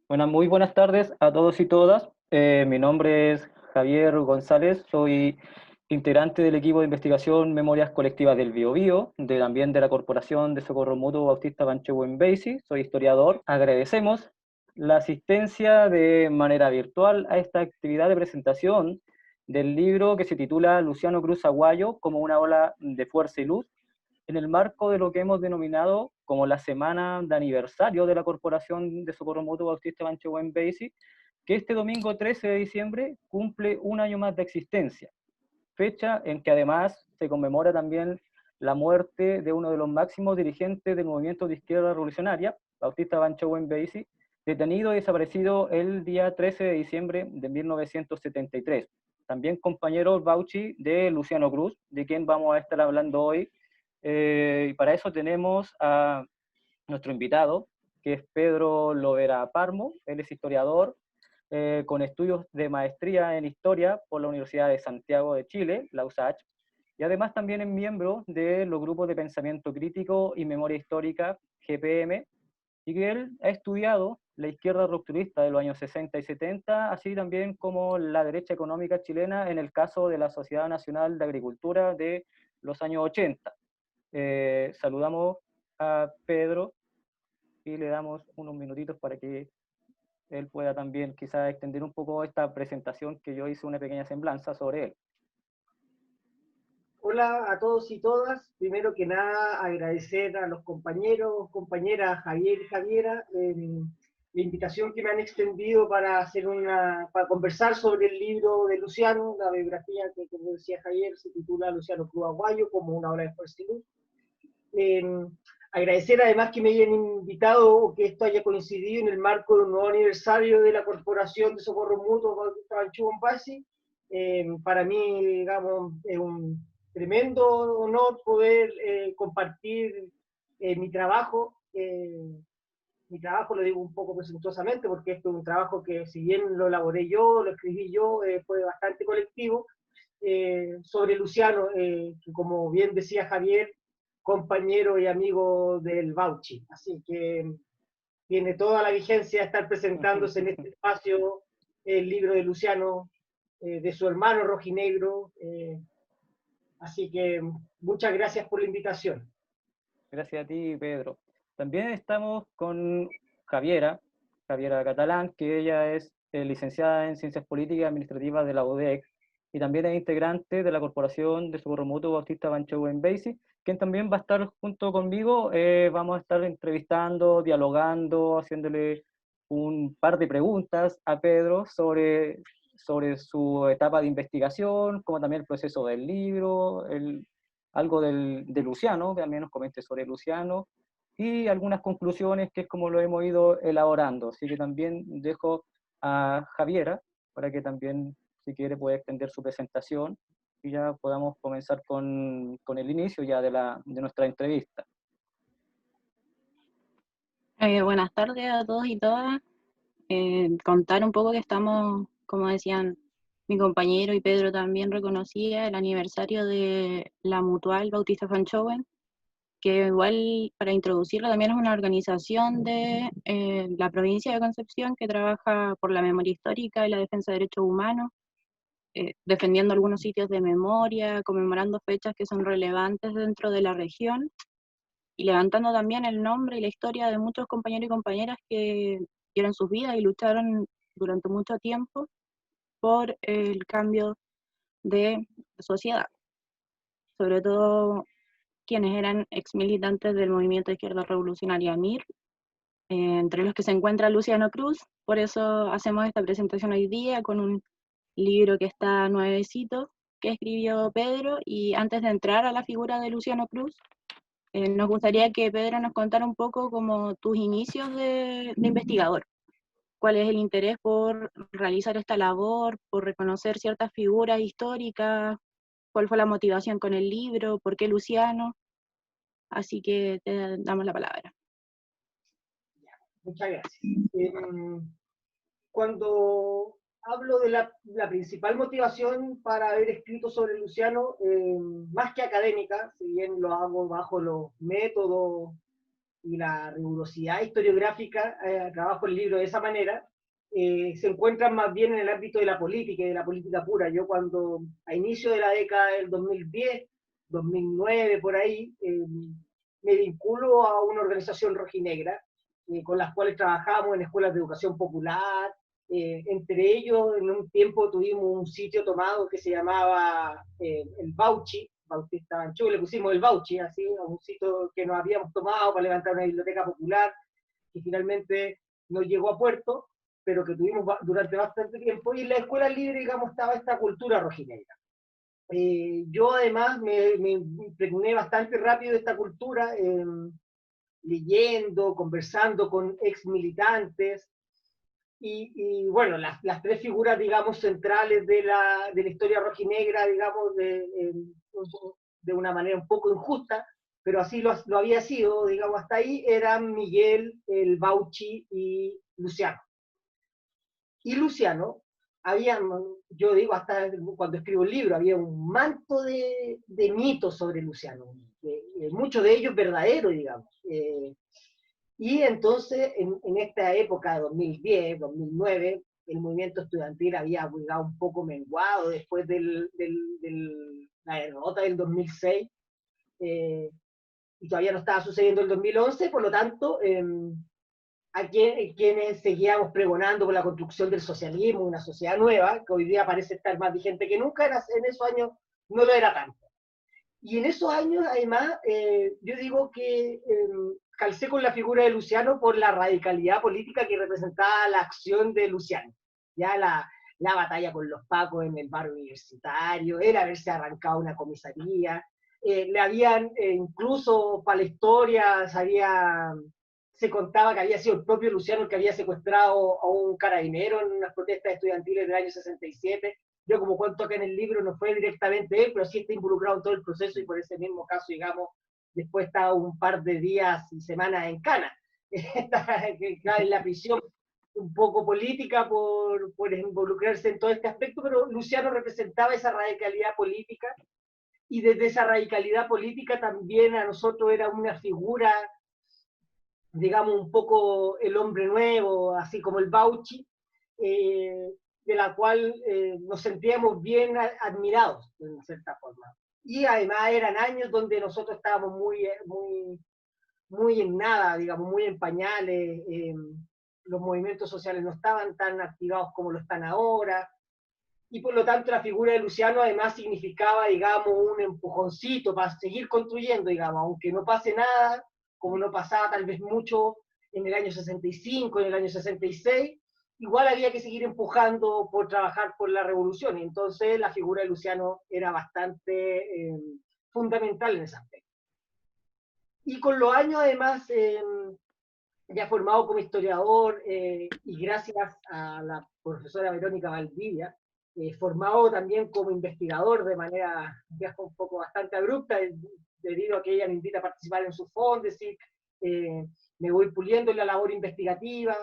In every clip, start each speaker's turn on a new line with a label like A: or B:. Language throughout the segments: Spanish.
A: Bueno, muy buenas tardes a todos y todas. Mi nombre es Javier González, soy integrante del equipo de investigación Memorias Colectivas del Biobío, también de la Corporación de Socorro Mutuo Bautista Panchehuen Basi, soy historiador. Agradecemos la asistencia de manera virtual a esta actividad de presentación del libro que se titula Luciano Cruz Aguayo como una ola de fuerza y luz, en el marco de lo que hemos denominado como la semana de aniversario de la Corporación de Socorro Mutuo Bautista Panchehuen Basi, que este domingo 13 de diciembre cumple un año más de existencia, fecha en que además se conmemora también la muerte de uno de los máximos dirigentes del movimiento de izquierda revolucionaria, Bautista Panchehuen Basi, detenido y desaparecido el día 13 de diciembre de 1973. También compañero Bauchi de Luciano Cruz, de quien vamos a estar hablando hoy. Y para eso tenemos a nuestro invitado, que es Pedro Lovera Parmo. Él es historiador con estudios de maestría en historia por la Universidad de Santiago de Chile, la USACH, y además también es miembro de los grupos de pensamiento crítico y memoria histórica, GPM, y que él ha estudiado la izquierda rupturista de los años 60 y 70, así también como la derecha económica chilena en el caso de la Sociedad Nacional de Agricultura de los años 80. Saludamos a Pedro y le damos unos minutitos para que él pueda también quizás extender un poco esta presentación que yo hice una pequeña semblanza sobre él.
B: Hola a todos y todas. Primero que nada, agradecer a los compañeros, compañeras Javier y Javiera, la invitación que me han extendido para conversar sobre el libro de Luciano, la biografía que, como decía Javier, se titula Luciano Cruz Aguayo como una obra de fuerza y luz. Eh, Agradecer además que me hayan invitado o que esto haya coincidido en el marco de un nuevo aniversario de la Corporación de Socorro Mutuo Bautista Panchehuen Basi. Para mí, digamos, es un tremendo honor poder compartir mi trabajo. Mi trabajo lo digo un poco presuntuosamente porque esto es un trabajo que, si bien lo elaboré yo, lo escribí yo, fue bastante colectivo, sobre Luciano, que, como bien decía Javier, compañero y amigo del Bauchi. Así que tiene toda la vigencia de estar presentándose en este espacio el libro de Luciano, de su hermano rojinegro. Así que muchas gracias por la invitación.
A: Gracias a ti, Pedro. También estamos con Javiera, Javiera Catalán, que ella es licenciada en Ciencias Políticas y Administrativas de la UDEC y también es integrante de la Corporación de Socorro Mutuo Bautista Panchehuen Basi, quien también va a estar junto conmigo. Vamos a estar entrevistando, dialogando, haciéndole un par de preguntas a Pedro sobre su etapa de investigación, como también el proceso del libro, algo de Luciano, también nos comente sobre Luciano, y algunas conclusiones que es como lo hemos ido elaborando. Así que también dejo a Javiera para que también, si quiere, pueda extender su presentación y ya podamos comenzar con el inicio ya de nuestra entrevista.
C: Buenas tardes a todos y todas. Contar un poco que estamos, como decían mi compañero y Pedro también reconocía, el aniversario de la Mutual Bautista Panchehuen, que igual, para introducirlo, también es una organización de la provincia de Concepción que trabaja por la memoria histórica y la defensa de derechos humanos, defendiendo algunos sitios de memoria, conmemorando fechas que son relevantes dentro de la región y levantando también el nombre y la historia de muchos compañeros y compañeras que dieron sus vidas y lucharon durante mucho tiempo por el cambio de sociedad, sobre todo quienes eran exmilitantes del movimiento de izquierda revolucionaria MIR, entre los que se encuentra Luciano Cruz. Por eso hacemos esta presentación hoy día con un libro que está nuevecito, que escribió Pedro, y antes de entrar a la figura de Luciano Cruz, nos gustaría que Pedro nos contara un poco como tus inicios de investigador. ¿Cuál es el interés por realizar esta labor, por reconocer ciertas figuras históricas? ¿Cuál fue la motivación con el libro? ¿Por qué Luciano? Así que te damos la palabra.
B: Muchas gracias. Cuando hablo de la principal motivación para haber escrito sobre Luciano, más que académica, si bien lo hago bajo los métodos y la rigurosidad historiográfica, trabajo el libro de esa manera, se encuentran más bien en el ámbito de la política y de la política pura. Yo cuando, a inicio de la década del 2010, 2009, por ahí, me vinculo a una organización rojinegra, con las cuales trabajamos en escuelas de educación popular. Entre ellos, en un tiempo tuvimos un sitio tomado que se llamaba el Bauchi, Bautista Banchú, le pusimos el Bauchi, así, a un sitio que nos habíamos tomado para levantar una biblioteca popular, que finalmente no llegó a puerto, pero que tuvimos durante bastante tiempo, y en la escuela libre, digamos, estaba esta cultura rojinegra. Yo además me impregné bastante rápido de esta cultura, leyendo, conversando con ex militantes, y bueno, las tres figuras, digamos, centrales de la historia rojinegra, digamos, de una manera un poco injusta, pero así lo había sido, digamos, hasta ahí, eran Miguel, el Bauchi y Luciano. Y Luciano, yo digo, hasta cuando escribo el libro, había un manto de mitos sobre Luciano, muchos de ellos verdaderos, digamos. Y entonces, en esta época, 2010, 2009, el movimiento estudiantil había un poco menguado después de la derrota del 2006, y todavía no estaba sucediendo el 2011, por lo tanto, quienes seguíamos pregonando por la construcción del socialismo, una sociedad nueva, que hoy día parece estar más vigente que nunca, en esos años no lo era tanto. Y en esos años, además, yo digo que calcé con la figura de Luciano por la radicalidad política que representaba la acción de Luciano. Ya la batalla con los pacos en el barrio universitario, el haberse arrancado una comisaría, le habían, incluso para la historia, se contaba que había sido el propio Luciano el que había secuestrado a un carabinero en unas protestas estudiantiles del año 67. Yo, como cuento acá en el libro, no fue directamente él, pero sí está involucrado en todo el proceso, y por ese mismo caso, digamos, después estaba un par de días y semanas en cana, en la prisión, un poco política por involucrarse en todo este aspecto, pero Luciano representaba esa radicalidad política, y desde esa radicalidad política también a nosotros era una figura, digamos, un poco el hombre nuevo, así como el Bauchi, de la cual nos sentíamos bien admirados, de cierta forma. Y además eran años donde nosotros estábamos muy en nada, digamos, muy en pañales, los movimientos sociales no estaban tan activados como lo están ahora, y por lo tanto la figura de Luciano además significaba, digamos, un empujoncito para seguir construyendo, digamos, aunque no pase nada, como no pasaba tal vez mucho en el año 65, en el año 66, igual había que seguir empujando por trabajar por la revolución, y entonces la figura de Luciano era bastante fundamental en ese aspecto. Y con los años, además, ya formado como historiador, y gracias a la profesora Verónica Valdivia, formado también como investigador de manera ya un poco bastante abrupta, debido a que ella me invita a participar en su Fondesit, me voy puliendo en la labor investigativa,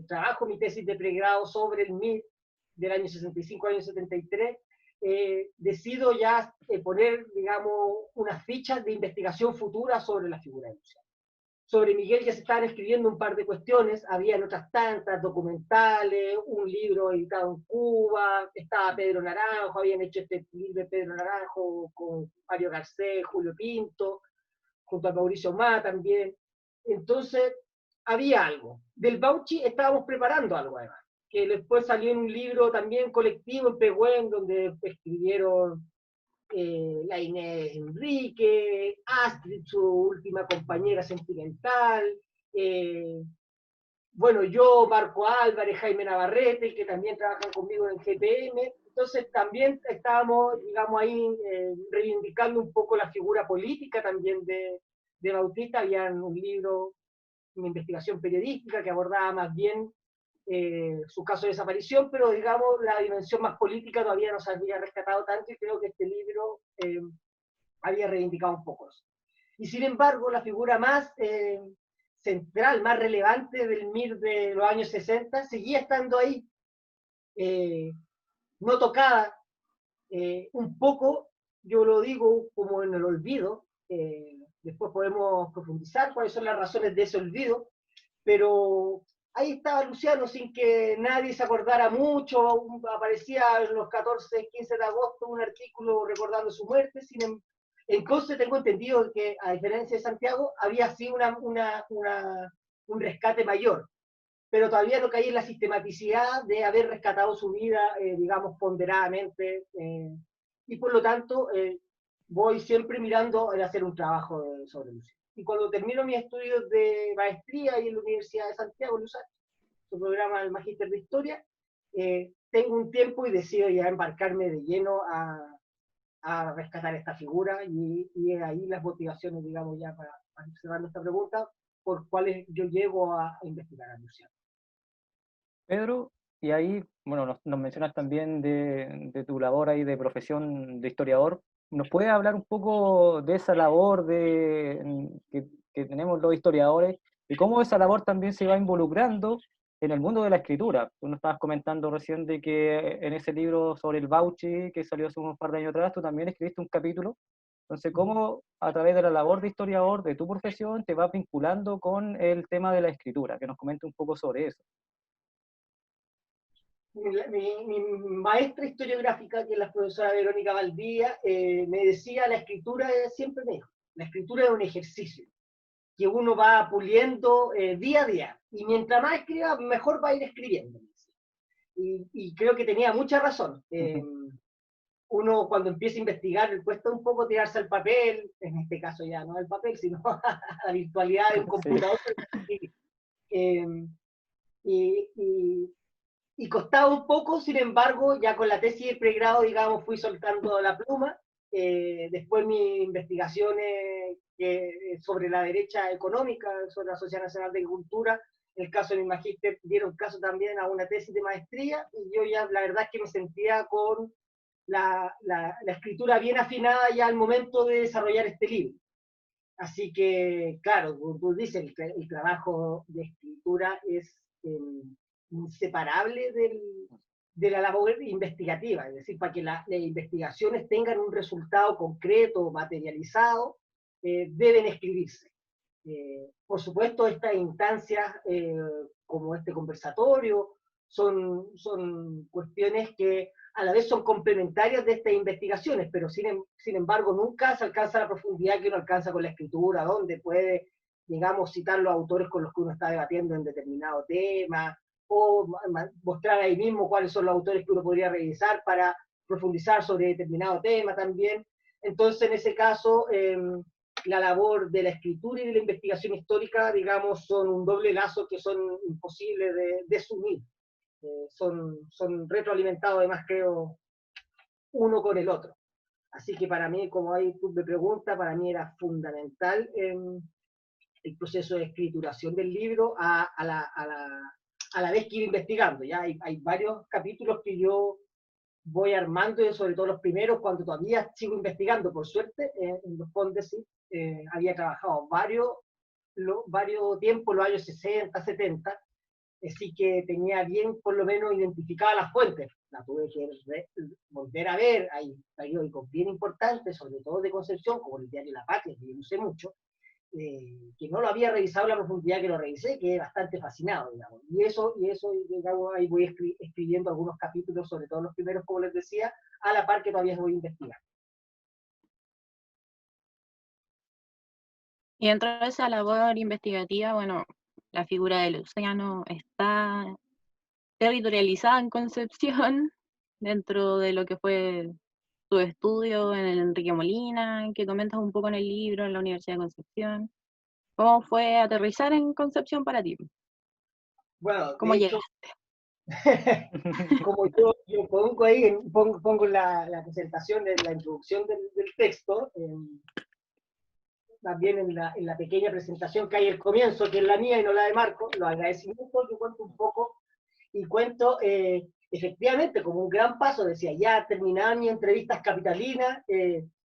B: trabajo mi tesis de pregrado sobre el MIR del año 65 al año 73, decido ya poner, digamos, unas fichas de investigación futura sobre la figura de Luciano. Sobre Miguel ya se estaban escribiendo un par de cuestiones, habían otras tantas, documentales, un libro editado en Cuba, estaba Pedro Naranjo, habían hecho este libro de Pedro Naranjo con Mario Garcés, Julio Pinto, junto a Mauricio Má también. Entonces, había algo. Del Bauchi estábamos preparando algo además, que después salió en un libro también colectivo en Pehuen, donde escribieron la Inés Enrique, Astrid, su última compañera sentimental, bueno, yo, Marco Álvarez, Jaime Navarrete, que también trabajan conmigo en GPM. Entonces también estábamos, digamos, ahí reivindicando un poco la figura política también de Bautista. Había un libro, una investigación periodística que abordaba más bien su caso de desaparición, pero digamos la dimensión más política todavía no se había rescatado tanto, y creo que este libro había reivindicado un poco eso. Y sin embargo, la figura más central, más relevante del MIR de los años 60 seguía estando ahí, no tocada, un poco, yo lo digo, como en el olvido, Después podemos profundizar cuáles son las razones de ese olvido, pero ahí estaba Luciano sin que nadie se acordara mucho, aparecía los 14, 15 de agosto un artículo recordando su muerte, en Conce tengo entendido que, a diferencia de Santiago, había sido un rescate mayor, pero todavía no caí en la sistematicidad de haber rescatado su vida, digamos, ponderadamente, y por lo tanto voy siempre mirando en hacer un trabajo sobre Luciano. Y cuando termino mis estudios de maestría y en la Universidad de Santiago, su programa del Magíster de Historia, tengo un tiempo y decido ya embarcarme de lleno a rescatar esta figura y ahí las motivaciones, digamos, ya para cerrar esta pregunta, por cuáles yo llego a investigar a Luciano.
A: Pedro, y ahí, bueno, nos mencionas también de tu labor ahí de profesión de historiador. ¿Nos puedes hablar un poco de esa labor que tenemos los historiadores y cómo esa labor también se va involucrando en el mundo de la escritura? Tú nos estabas comentando recién de que en ese libro sobre el Bauchi, que salió hace un par de años atrás, tú también escribiste un capítulo. Entonces, ¿cómo a través de la labor de historiador, de tu profesión, te vas vinculando con el tema de la escritura? Que nos comente un poco sobre eso.
B: Mi maestra historiográfica, que es la profesora Verónica Valdía, me decía, la escritura es siempre mejor. La escritura es un ejercicio que uno va puliendo día a día. Y mientras más escriba, mejor va a ir escribiendo. Y creo que tenía mucha razón. Uno cuando empieza a investigar, le cuesta un poco tirarse al papel, en este caso ya no al papel, sino a la virtualidad de un computador. Sí. Y costaba un poco, sin embargo, ya con la tesis de pregrado, digamos, fui soltando la pluma. Después mis investigaciones sobre la derecha económica, sobre la Sociedad Nacional de Agricultura, en el caso de mi magíster, dieron caso también a una tesis de maestría, y yo ya la verdad es que me sentía con la escritura bien afinada ya al momento de desarrollar este libro. Así que, claro, tú dices, el trabajo de escritura es inseparable de la labor investigativa, es decir, para que las investigaciones tengan un resultado concreto, materializado, deben escribirse. Por supuesto, estas instancias, como este conversatorio, son cuestiones que a la vez son complementarias de estas investigaciones, pero sin embargo nunca se alcanza la profundidad que uno alcanza con la escritura, donde puede, digamos, citar los autores con los que uno está debatiendo en determinado tema, o mostrar ahí mismo cuáles son los autores que uno podría revisar para profundizar sobre determinado tema también. Entonces, en ese caso, la labor de la escritura y de la investigación histórica, digamos, son un doble lazo que son imposibles de desunir. Son retroalimentados, además, creo, uno con el otro. Así que para mí, como ahí tú me preguntas, para mí era fundamental el proceso de escrituración del libro a la vez que iba investigando. Ya hay varios capítulos que yo voy armando, y sobre todo los primeros, cuando todavía sigo investigando, por suerte, en los Fondesit, había trabajado varios tiempos, los años 60, 70, así que tenía bien por lo menos identificadas las fuentes. La tuve que volver a ver, hay periódicos bien importantes, sobre todo de Concepción, como el diario La Patria, que yo no sé mucho, que no lo había revisado a la profundidad que lo revisé, quedé bastante fascinado, digamos. Y eso, digamos, ahí voy escribiendo algunos capítulos, sobre todo los primeros, como les decía, a la par que todavía voy a investigar.
C: Y dentro de esa labor investigativa, bueno, la figura de Luciano está territorializada en Concepción, dentro de lo que fue tu estudio en el Enrique Molina, que comentas un poco en el libro, en la Universidad de Concepción. ¿Cómo fue aterrizar en Concepción para ti?
B: Bueno,
C: ¿Cómo
B: de hecho, como yo pongo ahí, pongo la presentación, la introducción del texto, también en la pequeña presentación que hay al comienzo, que es la mía y no la de Marco, los agradecimientos, yo cuento un poco, y cuento efectivamente como un gran paso, decía, ya terminaban mis entrevistas capitalinas,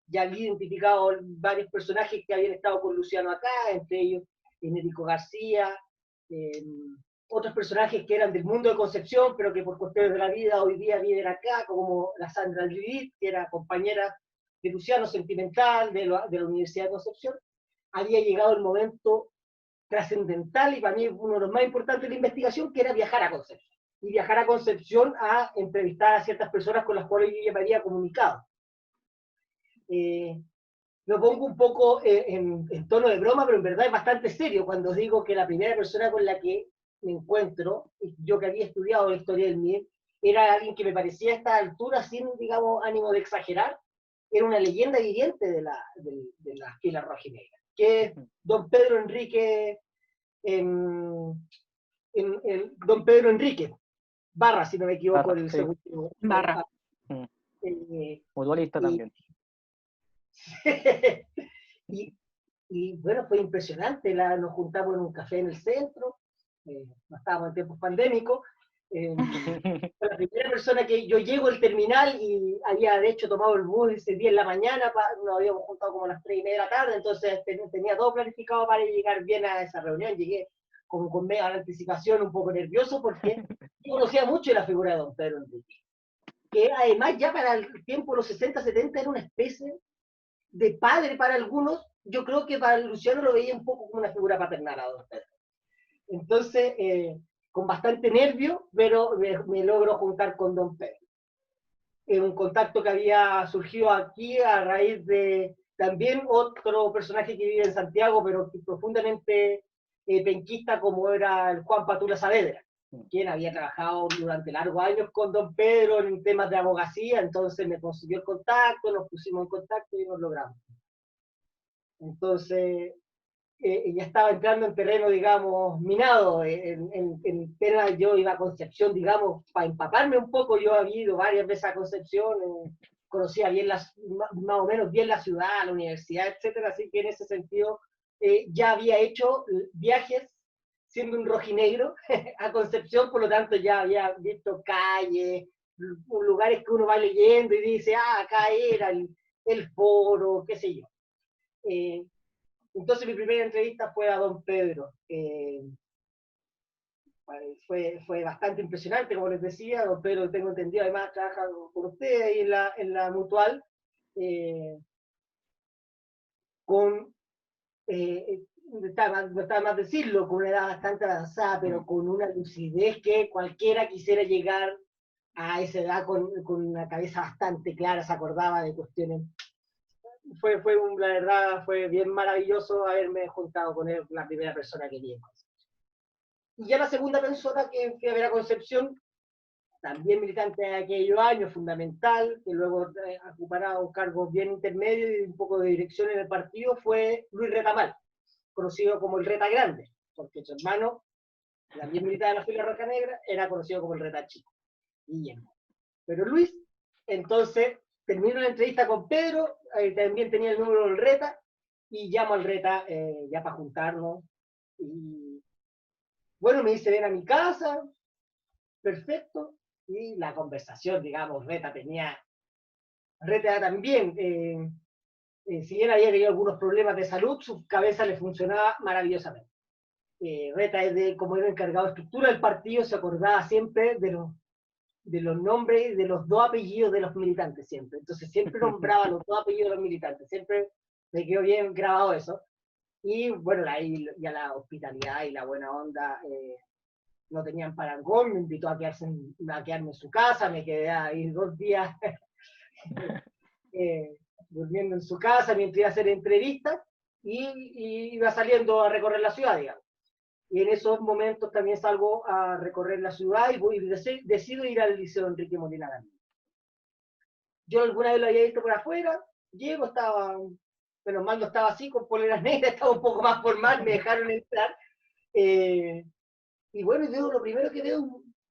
B: ya había identificado varios personajes que habían estado con Luciano acá, entre ellos Enrico García, otros personajes que eran del mundo de Concepción, pero que por cuestiones de la vida hoy día viven acá, como la Sandra Judith, que era compañera de Luciano Sentimental, de la Universidad de Concepción, había llegado el momento trascendental y para mí uno de los más importantes de la investigación, que era viajar a Concepción. Y viajar a Concepción a entrevistar a ciertas personas con las cuales yo ya me había comunicado. Lo pongo un poco en tono de broma, pero en verdad es bastante serio cuando digo que la primera persona con la que me encuentro, yo que había estudiado la historia del MIR, era alguien que me parecía a esta altura, sin, digamos, ánimo de exagerar, era una leyenda viviente de la fila rojinegra, que es don Pedro Enrique, don Pedro Enrique Barra, si no me equivoco,
A: Barra,
B: el
A: sí.
B: segundo.
C: Barra.
A: Mutualista también.
B: y bueno, fue impresionante, nos juntamos en un café en el centro, no estábamos en tiempos pandémicos, fue la primera persona que yo llego al terminal y había de hecho tomado el bus ese día en la mañana, nos habíamos juntado como a las 3:30 de la tarde, entonces tenía todo planificado para llegar bien a esa reunión, llegué como con media anticipación, un poco nervioso, porque yo conocía mucho la figura de don Pedro Enrique, que además ya para el tiempo, los 60, 70, era una especie de padre para algunos. Yo creo que para Luciano lo veía un poco como una figura paternal a don Pedro. Entonces, con bastante nervio, pero me logro juntar con don Pedro. Un contacto que había surgido aquí a raíz de también otro personaje que vive en Santiago, pero profundamente penquista, como era el Juan Patula Saavedra, quien había trabajado durante largos años con don Pedro en temas de abogacía, entonces me consiguió el contacto, nos pusimos en contacto y nos logramos. Entonces, ya estaba entrando en terreno, digamos, minado. En tema, yo iba a Concepción, digamos, para empaparme un poco. Yo había ido varias veces a Concepción, conocía bien más o menos bien la ciudad, la universidad, etcétera, así que en ese sentido ya había hecho viajes siendo un rojinegro a Concepción, por lo tanto ya había visto calles, lugares que uno va leyendo y dice, acá era el foro, qué sé yo. Entonces mi primera entrevista fue a don Pedro. Fue bastante impresionante, como les decía. Don Pedro, tengo entendido, además trabaja con usted ahí en la Mutual, con, no está más decirlo, con una edad bastante avanzada, pero con una lucidez que cualquiera quisiera llegar a esa edad con una cabeza bastante clara, se acordaba de cuestiones. La verdad, fue bien maravilloso haberme juntado con él, la primera persona que vi. Y ya la segunda persona que fui a ver a Concepción, también militante de aquellos años, fundamental, que luego ocupará cargos bien intermedios y un poco de dirección en el partido, fue Luis Retamal, conocido como el Reta Grande, porque su hermano, también militar de la fila roja negra, era conocido como el Reta Chico. Guillermo. Pero Luis, entonces, termino la entrevista con Pedro, también tenía el número del Reta, y llamo al Reta ya para juntarnos. Y bueno, me dice, ven a mi casa, perfecto, y la conversación, digamos, Reta también, si bien había tenido algunos problemas de salud, su cabeza le funcionaba maravillosamente. Reta, como era encargado de estructura del partido, se acordaba siempre de los nombres y de los dos apellidos de los militantes siempre. Entonces siempre nombraba los dos apellidos de los militantes. Siempre me quedó bien grabado eso. Y bueno, ahí ya la hospitalidad y la buena onda no tenían parangón. Me invitó a quedarme en su casa. Me quedé ahí 2 días durmiendo en su casa mientras iba a hacer entrevistas y iba saliendo a recorrer la ciudad, digamos. Y en esos momentos también salgo a recorrer la ciudad y decido ir al Liceo Enrique Molina Garnica. Yo alguna vez lo había visto por afuera, llego, menos mal no estaba así, con poleras negras, estaba un poco más formal, me dejaron entrar. Y bueno, yo lo primero que veo es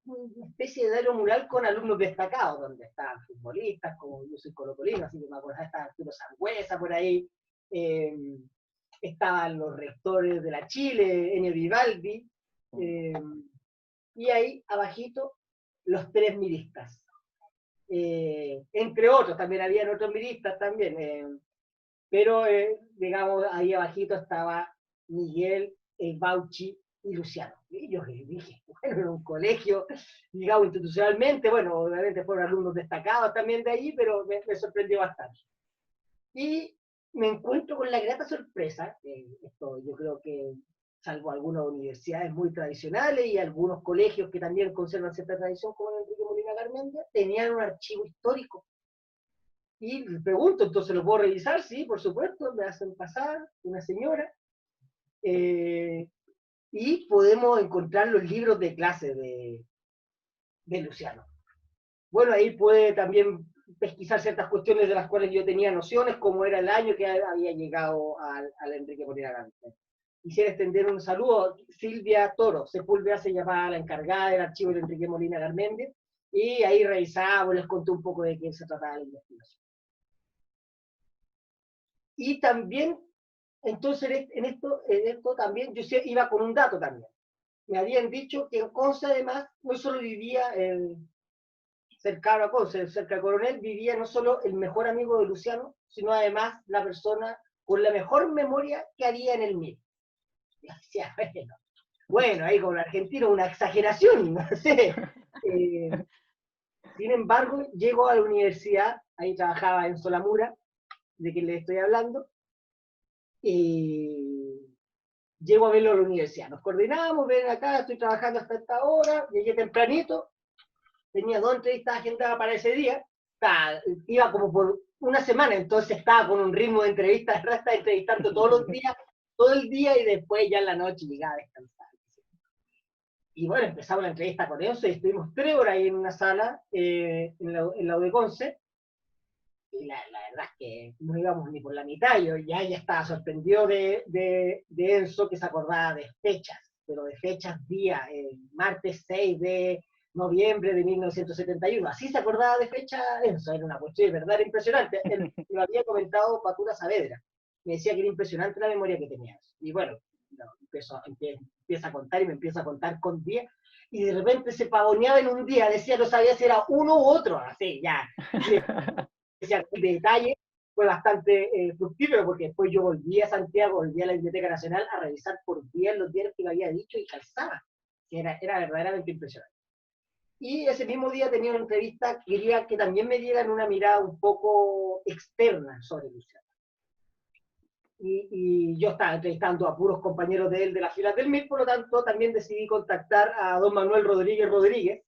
B: una especie de aero mural con alumnos destacados, donde estaban futbolistas, como yo soy colocolino, así que me acuerdo, estaba Arturo Sangüesa por ahí, estaban los rectores de la Chile, Enio Vivaldi, y ahí abajito los 3 miristas. Entre otros, también habían otros miristas también, pero digamos, ahí abajito estaba Miguel, Bauchi y Luciano. Y yo dije, bueno, era un colegio, digamos, institucionalmente, bueno, obviamente fueron alumnos destacados también de allí, pero me sorprendió bastante. Y me encuentro con la grata sorpresa, esto yo creo que, salvo algunas universidades muy tradicionales y algunos colegios que también conservan cierta tradición, como el Enrique Molina Garmendia, tenían un archivo histórico. Y le pregunto, entonces lo puedo revisar, sí, por supuesto, me hacen pasar una señora, eh, y podemos encontrar los libros de clase de Luciano. Bueno, ahí puede también pesquisar ciertas cuestiones de las cuales yo tenía nociones, como era el año que había llegado al Enrique Molina Garmendia. Quisiera extender un saludo a Silvia Toro, Sepúlveda se llamaba la encargada del archivo de Enrique Molina Garmendia, y ahí revisamos, les conté un poco de qué se trataba la investigación. Y también, entonces, en esto también, yo iba con un dato también. Me habían dicho que en Conce, además, no solo vivía cercano a Conce, cerca de Coronel, vivía no solo el mejor amigo de Luciano, sino además la persona con la mejor memoria que había en el MIR. Y decía, bueno, ahí con el argentino una exageración, no sé. Sin embargo, llego a la universidad, ahí trabajaba en Solamura, de quien le estoy hablando, y llego a verlo a la universidad. Nos coordinamos, ven acá, estoy trabajando hasta esta hora, llegué tempranito, tenía 2 entrevistas agendadas para ese día, iba como por una semana, entonces estaba con un ritmo de entrevistas, entrevistando todos los días, todo el día, y después ya en la noche llegaba a descansar. Y bueno, empezamos la entrevista con ellos, y estuvimos 3 horas ahí en una sala, en la UDECONCE, y la verdad es que no íbamos ni por la mitad. Yo ya estaba sorprendido de Enzo, que se acordaba de fechas, pero de fechas día, martes 6 de noviembre de 1971. Así se acordaba de fecha Enzo, era una cuestión de verdad impresionante. Él lo había comentado Patura Saavedra, me decía que era impresionante la memoria que tenía. Y bueno, empieza a contar y me empieza a contar con 10, y de repente se pavoneaba en un día, decía, no sabía si era uno u otro, así, ya. Ese detalle fue bastante fructífero, porque después yo volví a Santiago, volví a la Biblioteca Nacional a revisar por día los diarios que me había dicho, y calzaba. Era verdaderamente impresionante. Y ese mismo día tenía una entrevista, quería que también me dieran una mirada un poco externa sobre Luciano. Y yo estaba entrevistando a puros compañeros de él de las filas del MIR, por lo tanto también decidí contactar a don Manuel Rodríguez,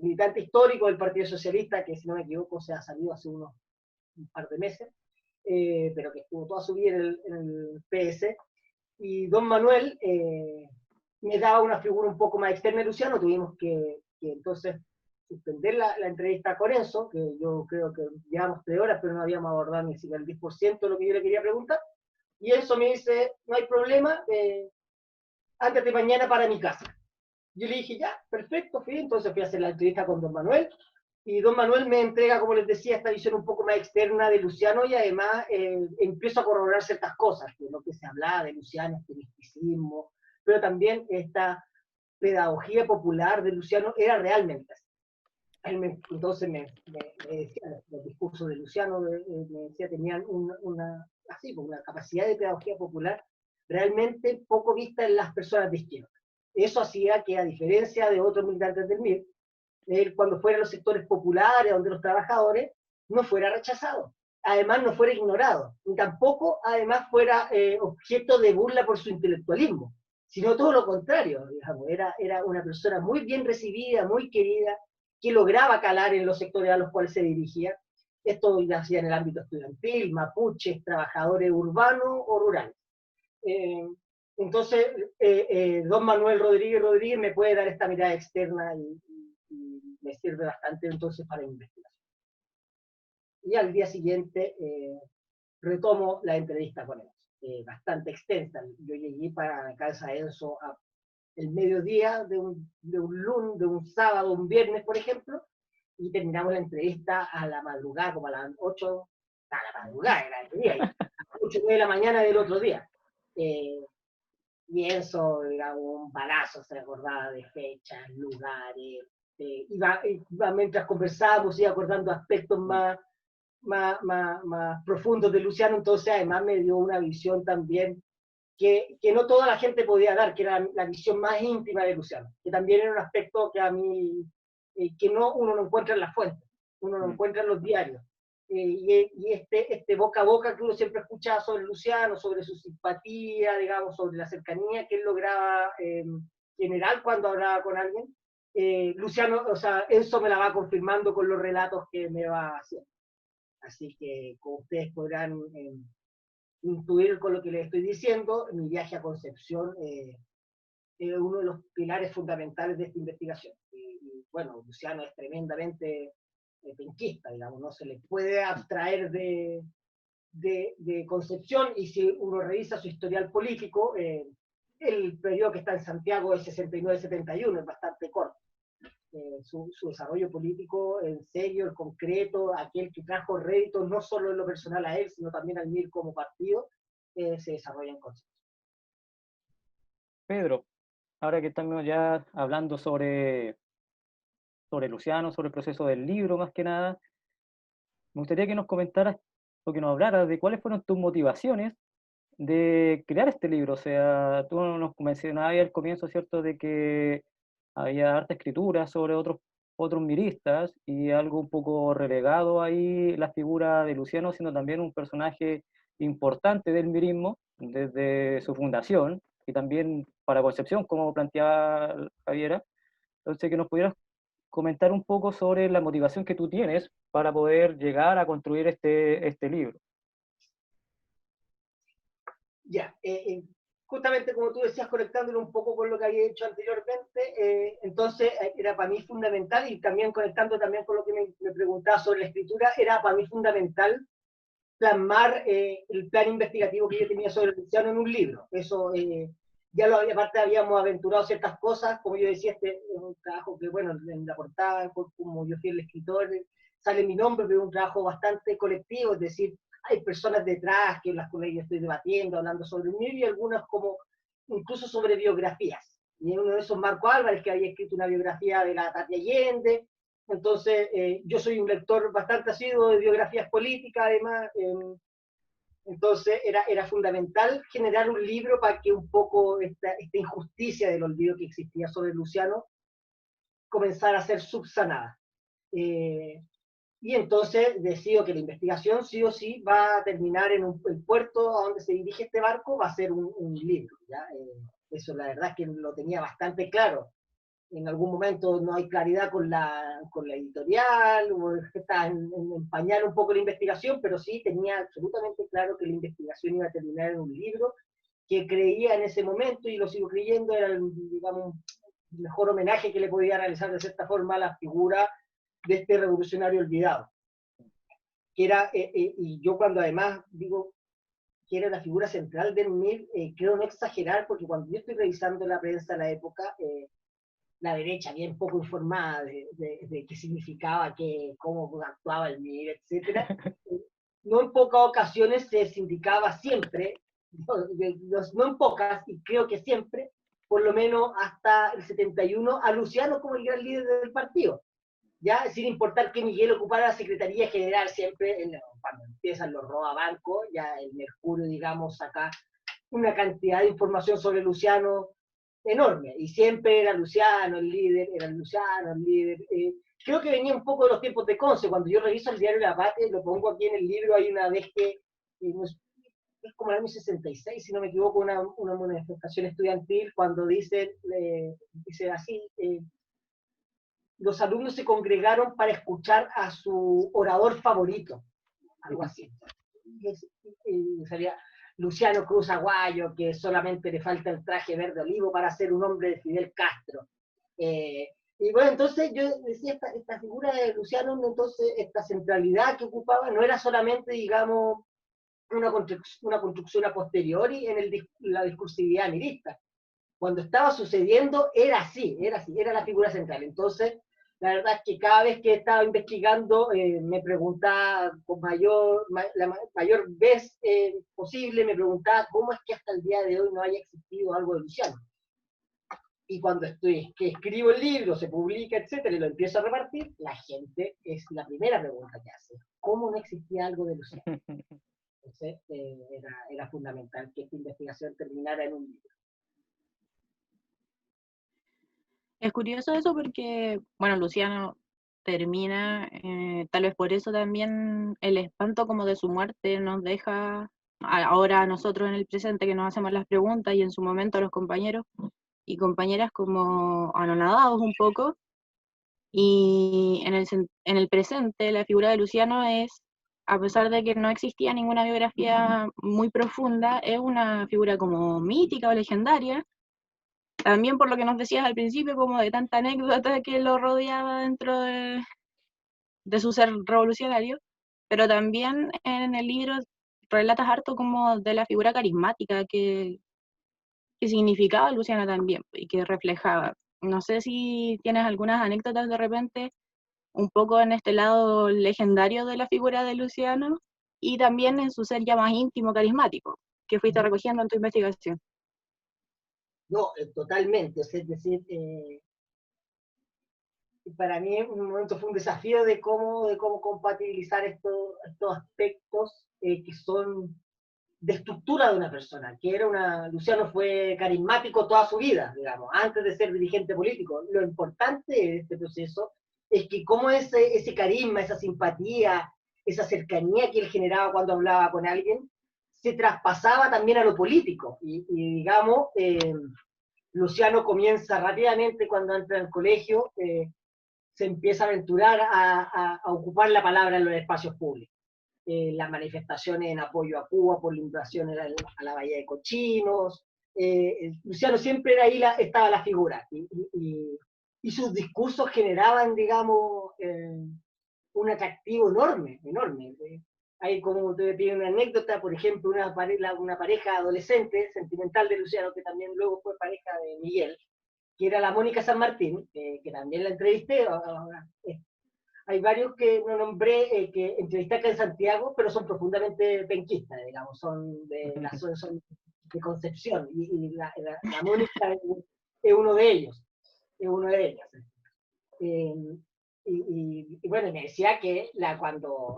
B: militante histórico del Partido Socialista, que si no me equivoco se ha salido hace un par de meses, pero que estuvo toda su vida en el PS. Y don Manuel me daba una figura un poco más externa de Luciano. Tuvimos que entonces suspender la entrevista con Enzo, que yo creo que llevamos 3 horas, pero no habíamos abordado ni siquiera el 10% de lo que yo le quería preguntar. Y Enzo me dice, no hay problema, antes de mañana para mi casa. Yo le dije, ya, perfecto, fui. Entonces fui a hacer la entrevista con don Manuel, y don Manuel me entrega, como les decía, esta visión un poco más externa de Luciano, y además empiezo a corroborar ciertas cosas, de lo que se hablaba de Luciano, este misticismo, pero también esta pedagogía popular de Luciano era realmente así. Entonces me decía, los discursos de Luciano, me decía, tenían una capacidad de pedagogía popular realmente poco vista en las personas de izquierda. Eso hacía que, a diferencia de otros militantes del MIR, él, cuando fuera a los sectores populares, donde los trabajadores, no fuera rechazado, además no fuera ignorado, ni tampoco además fuera objeto de burla por su intelectualismo, sino todo lo contrario, digamos. Era una persona muy bien recibida, muy querida, que lograba calar en los sectores a los cuales se dirigía. Esto lo hacía en el ámbito estudiantil, mapuches, trabajadores urbanos o rurales. Entonces, don Manuel Rodríguez me puede dar esta mirada externa, y me sirve bastante entonces para investigación. Y al día siguiente retomo la entrevista con él, bastante extensa. Yo llegué para la casa de Enzo el mediodía de un sábado, un viernes, por ejemplo, y terminamos la entrevista a la madrugada, como a las 8, a la madrugada, era el día, a las 8 de la mañana del otro día. Y Enzo era un balazo, se acordaba de fechas, lugares, iba mientras conversábamos, iba acordando aspectos más profundos de Luciano. Entonces además me dio una visión también que no toda la gente podía dar, que era la visión más íntima de Luciano, que también era un aspecto que a mí, que uno no encuentra en las fuentes, uno no encuentra en los diarios. y este boca a boca que uno siempre escuchaba sobre Luciano, sobre su simpatía, digamos, sobre la cercanía que él lograba generar cuando hablaba con alguien, Luciano, o sea, Enzo me la va confirmando con los relatos que me va haciendo. Así que, como ustedes podrán intuir con lo que les estoy diciendo, mi viaje a Concepción es uno de los pilares fundamentales de esta investigación. Y bueno, Luciano es tremendamente penquista, digamos, no se le puede abstraer de Concepción, y si uno revisa su historial político, el periodo que está en Santiago es 69-71, es bastante corto. Su desarrollo político en serio, el concreto, aquel que trajo réditos no solo en lo personal a él, sino también al MIR como partido, se desarrolla en Concepción.
A: Pedro, ahora que estamos ya hablando sobre Luciano, sobre el proceso del libro más que nada, me gustaría que nos comentaras o que nos hablaras de cuáles fueron tus motivaciones de crear este libro. O sea, tú nos mencionabas al comienzo, ¿cierto?, de que había harta escritura sobre otros miristas y algo un poco relegado ahí la figura de Luciano, siendo también un personaje importante del mirismo desde su fundación y también para Concepción, como planteaba Javiera. Entonces, que nos pudieras comentar un poco sobre la motivación que tú tienes para poder llegar a construir este libro.
B: Ya, justamente como tú decías, conectándolo un poco con lo que había hecho anteriormente, entonces era para mí fundamental, y también conectando también con lo que me preguntaba sobre la escritura, era para mí fundamental plasmar el plan investigativo que yo tenía sobre Luciano en un libro. Eso ya lo había, aparte habíamos aventurado ciertas cosas, como yo decía, este es un trabajo que, bueno, en la portada, como yo fui el escritor, sale mi nombre, pero es un trabajo bastante colectivo, es decir, hay personas detrás que las cuales yo estoy debatiendo, hablando sobre un libro, y algunas como incluso sobre biografías. Y uno de esos, Marco Álvarez, que había escrito una biografía de la Tapia Allende. Entonces, yo soy un lector bastante asiduo de biografías políticas, además. Entonces, era fundamental generar un libro para que un poco esta injusticia del olvido que existía sobre Luciano comenzara a ser subsanada. Y entonces decido que la investigación sí o sí va a terminar en el puerto a donde se dirige este barco, va a ser un libro. ¿Ya? Eso la verdad es que lo tenía bastante claro. En algún momento no hay claridad con la editorial, o está en pañal un poco la investigación, pero sí tenía absolutamente claro que la investigación iba a terminar en un libro, que creía en ese momento, y lo sigo creyendo, era digamos, el mejor homenaje que le podía realizar de cierta forma a la figura de este revolucionario olvidado. Que era, y yo cuando además digo que era la figura central del MIR, creo no exagerar, porque cuando yo estoy revisando la prensa de la época, la derecha bien poco informada de qué significaba, cómo actuaba el MIR, etc. No en pocas ocasiones se indicaba siempre, no en pocas, y creo que siempre, por lo menos hasta el 71, a Luciano como el gran líder del partido. Ya, sin importar que Miguel ocupara la Secretaría General, siempre cuando empiezan los robabancos, ya el Mercurio, digamos, saca una cantidad de información sobre Luciano enorme, y siempre era Luciano el líder, era Luciano el líder. Creo que venía un poco de los tiempos de Conce. Cuando yo reviso el diario La Patria, lo pongo aquí en el libro, hay una vez que es como el año 66, si no me equivoco, una manifestación estudiantil, cuando dice así, los alumnos se congregaron para escuchar a su orador favorito, algo así. Sería Luciano Cruz Aguayo, que solamente le falta el traje verde olivo para ser un hombre de Fidel Castro. Y bueno, entonces yo decía, esta figura de Luciano, entonces esta centralidad que ocupaba no era solamente, digamos, una construcción a posteriori en la discursividad mirista. Cuando estaba sucediendo era así, era la figura central. Entonces, la verdad es que cada vez que estaba investigando me preguntaba con la mayor vez posible, me preguntaba cómo es que hasta el día de hoy no haya existido algo de Luciano. Y cuando que escribo el libro, se publica, etcétera, y lo empiezo a repartir, la gente es la primera pregunta que hace: ¿cómo no existía algo de Luciano? Entonces, era fundamental que esta investigación terminara en un libro.
C: Es curioso eso porque, bueno, Luciano termina, tal vez por eso también el espanto como de su muerte nos deja ahora a nosotros en el presente que nos hacemos las preguntas y en su momento a los compañeros y compañeras como anonadados un poco. Y en el presente la figura de Luciano es, a pesar de que no existía ninguna biografía muy profunda, es una figura como mítica o legendaria, también por lo que nos decías al principio, como de tanta anécdota que lo rodeaba dentro de su ser revolucionario, pero también en el libro relatas harto como de la figura carismática que significaba Luciano también y que reflejaba. No sé si tienes algunas anécdotas de repente un poco en este lado legendario de la figura de Luciano y también en su ser ya más íntimo, carismático, que fuiste recogiendo en tu investigación.
B: No, totalmente, o sea, es decir, para mí en un momento fue un desafío de cómo compatibilizar estos aspectos que son de estructura de una persona, que era Luciano fue carismático toda su vida, digamos, antes de ser dirigente político. Lo importante de este proceso es que cómo ese carisma, esa simpatía, esa cercanía que él generaba cuando hablaba con alguien, se traspasaba también a lo político. Y digamos, Luciano comienza rápidamente cuando entra al colegio, se empieza a aventurar a ocupar la palabra en los espacios públicos. Las manifestaciones en apoyo a Cuba por la invasión a la Bahía de Cochinos. Luciano siempre era ahí, estaba la figura. Y sus discursos generaban, digamos, un atractivo enorme, enorme. Hay como te pide una anécdota, por ejemplo, una pareja adolescente, sentimental de Luciano, que también luego fue pareja de Miguel, que era la Mónica San Martín, que también la entrevisté. Hay varios que no nombré, que entrevisté acá en Santiago, pero son profundamente penquistas, digamos, son de Concepción, y la Mónica es uno de ellos, es uno de ellos. Eh, y bueno, me decía que cuando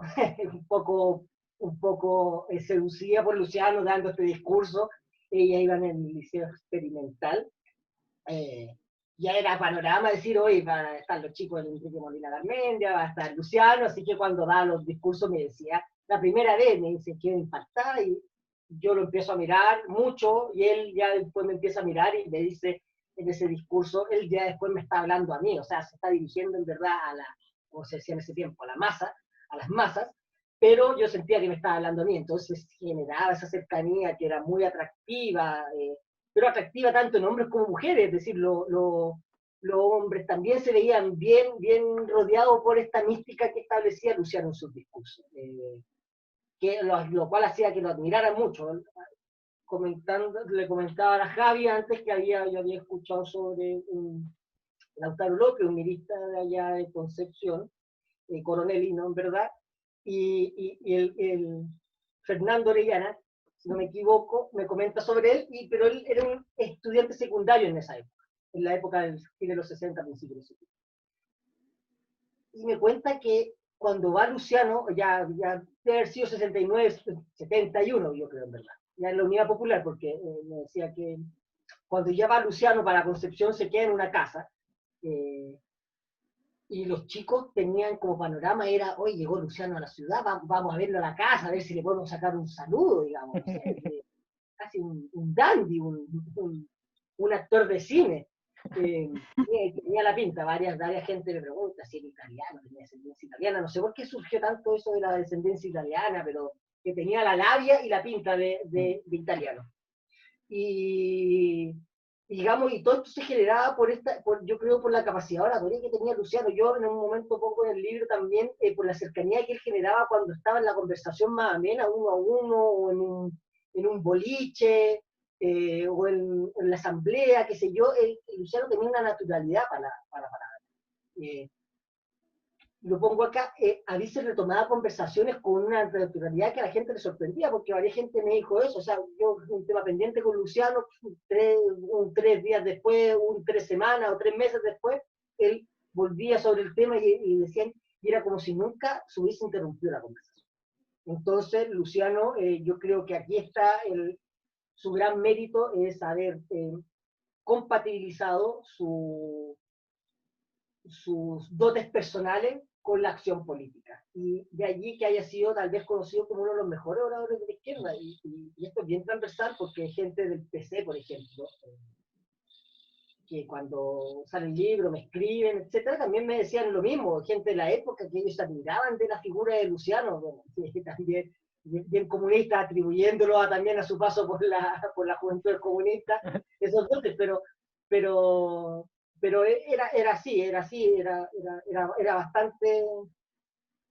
B: un poco seducida por Luciano dando este discurso, ella iba en el liceo experimental, ya era panorama decir, hoy van a estar los chicos del Enrique Molina Garmendia, va a estar Luciano, así que cuando da los discursos me decía, la primera vez me dice, quedo impactada, y yo lo empiezo a mirar mucho, y él ya después me empieza a mirar y me dice, en ese discurso, él ya después me está hablando a mí, o sea, se está dirigiendo en verdad como se decía en ese tiempo, a la masa, a las masas, pero yo sentía que me estaba hablando a mí, entonces generaba esa cercanía que era muy atractiva, pero atractiva tanto en hombres como mujeres, es decir, los hombres también se veían bien rodeados por esta mística que establecía Luciano en sus discursos, lo cual hacía que lo admiraran mucho. Le comentaba a Javi antes que yo había escuchado sobre Lautaro López, un milista de allá de Concepción, coronelino en verdad, y el Fernando Orellana, si no me equivoco, me comenta sobre él, pero él era un estudiante secundario en esa época, en la época de los 60, principios de los 70. Y me cuenta que cuando va Luciano, ya debe haber sido 69, 71, yo creo en verdad, ya en la Unidad Popular, porque me decía que cuando ya va Luciano para Concepción se queda en una casa, y los chicos tenían como panorama, era, hoy llegó Luciano a la ciudad, vamos a verlo a la casa, a ver si le podemos sacar un saludo, digamos, no sé, casi un dandy, un actor de cine. Tenía la pinta, varias gente me pregunta si era italiano, tenía descendencia italiana, no sé por qué surgió tanto eso de la descendencia italiana, pero que tenía la labia y la pinta de italiano. Y digamos, y todo esto se generaba yo creo, por la capacidad oratoria que tenía Luciano. Yo en un momento pongo en el libro también, por la cercanía que él generaba cuando estaba en la conversación más amena, uno a uno, o en un boliche, o en la asamblea, qué sé yo. Luciano tenía una naturalidad para la palabra. Lo pongo acá, a veces retomaba conversaciones con una naturalidad que a la gente le sorprendía, porque varias gente me dijo eso, o sea, yo un tema pendiente con Luciano, 3 días después, 3 semanas o 3 meses después, él volvía sobre el tema y decían, y era como si nunca se hubiese interrumpido la conversación. Entonces, Luciano, yo creo que aquí está su gran mérito, es haber compatibilizado sus dotes personales con la acción política. Y de allí que haya sido tal vez conocido como uno de los mejores oradores de la izquierda. Y esto es bien transversal porque hay gente del PC, por ejemplo, que cuando sale el libro me escriben, etcétera, también me decían lo mismo, gente de la época que ellos admiraban de la figura de Luciano, bueno, también bien comunista, atribuyéndolo también a su paso por la juventud comunista, esos dotes, pero, pero era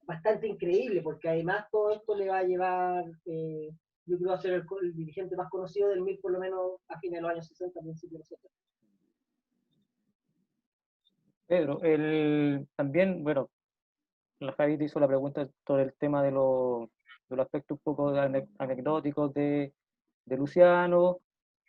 B: bastante increíble, porque además todo esto le va a llevar, yo creo, a ser el dirigente más conocido del MIR, por lo menos a fines de los años 60, principios de los 70.
A: Pedro, también, bueno, la Javi te hizo la pregunta sobre el tema de los aspectos un poco anecdóticos de Luciano.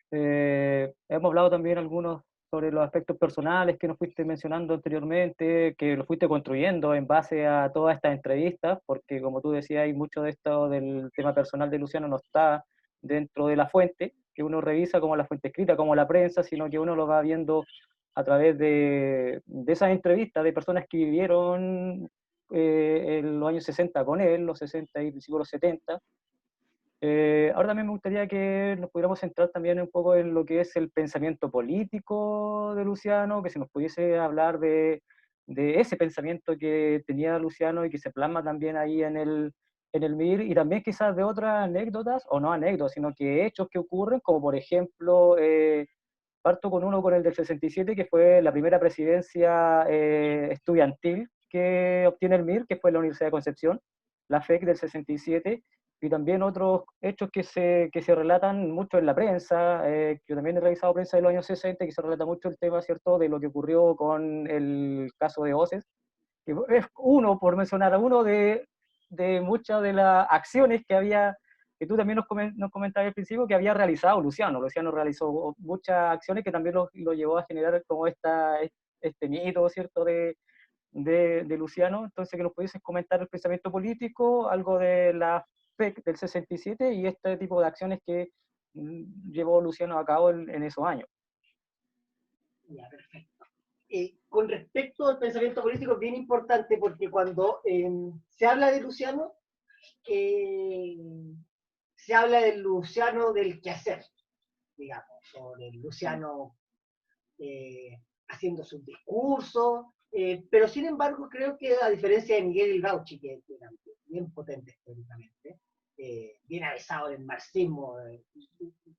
A: Hemos hablado también algunos sobre los aspectos personales que nos fuiste mencionando anteriormente, que lo fuiste construyendo en base a todas estas entrevistas, porque como tú decías, hay mucho de esto del tema personal de Luciano no está dentro de la fuente, que uno revisa como la fuente escrita, como la prensa, sino que uno lo va viendo a través de esas entrevistas de personas que vivieron en los años 60 con él, los 60 y principios de los 70. Ahora también me gustaría que nos pudiéramos centrar también un poco en lo que es el pensamiento político de Luciano, que se nos pudiese hablar de ese pensamiento que tenía Luciano y que se plasma también ahí en el MIR, y también quizás de otras anécdotas, o no anécdotas, sino que hechos que ocurren, como por ejemplo, parto con el del 67, que fue la primera presidencia estudiantil que obtiene el MIR, que fue la Universidad de Concepción, la FEC del 67, y también otros hechos que se relatan mucho en la prensa, que yo también he revisado prensa de los años 60, que se relata mucho el tema, ¿cierto?, de lo que ocurrió con el caso de Oces, que es uno, por mencionar a uno, de muchas de las acciones que había, que tú también nos comentabas al principio, que había realizado Luciano. Luciano realizó muchas acciones que también lo llevó a generar como este mito, ¿cierto?, de Luciano. Entonces, que nos pudieses comentar el pensamiento político, algo de la FEC del 67 y este tipo de acciones que llevó Luciano a cabo en esos años.
B: Ya, perfecto. Con respecto al pensamiento político, es bien importante porque cuando se habla de Luciano, se habla del Luciano del quehacer, digamos, o del Luciano haciendo sus discursos, pero sin embargo creo que a diferencia de Miguel Gauchi, que era bien potente históricamente, bien avesado en el marxismo,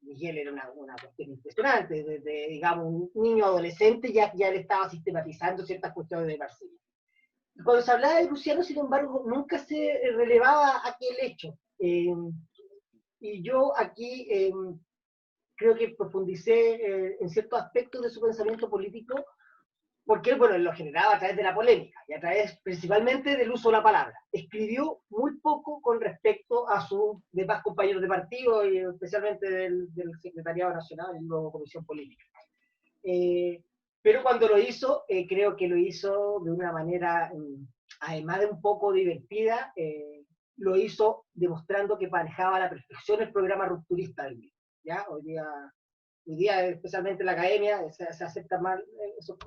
B: Miguel era una cuestión impresionante, desde, digamos, un niño adolescente ya le estaba sistematizando ciertas cuestiones de marxismo. Cuando se hablaba de Luciano, sin embargo, nunca se relevaba aquel hecho. Y yo aquí creo que profundicé en ciertos aspectos de su pensamiento político, porque él, bueno, lo generaba a través de la polémica y a través principalmente del uso de la palabra. Escribió muy poco con respecto a sus demás compañeros de partido y especialmente del Secretariado Nacional y luego Comisión Política. Pero cuando lo hizo, creo que lo hizo de una manera, además de un poco divertida, lo hizo demostrando que manejaba a la perfección el programa rupturista del mismo. ¿Ya? Hoy día, especialmente en la academia, se aceptan más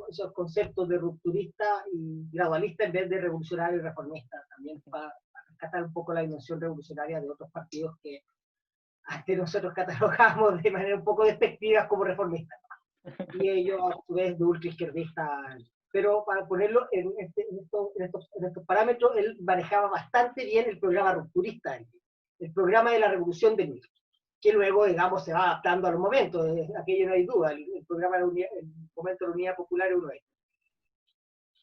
B: esos conceptos de rupturista y gradualista en vez de revolucionario y reformista, también para rescatar un poco la dimensión revolucionaria de otros partidos que antes nosotros catalogamos de manera un poco despectiva como reformistas. Y ellos a su vez de ultraizquierdistas. Pero para ponerlo en estos parámetros, él manejaba bastante bien el programa rupturista, el programa de la revolución del MIR, que luego, digamos, se va adaptando a los momentos, aquello no hay duda, el programa el momento de la Unidad Popular es uno de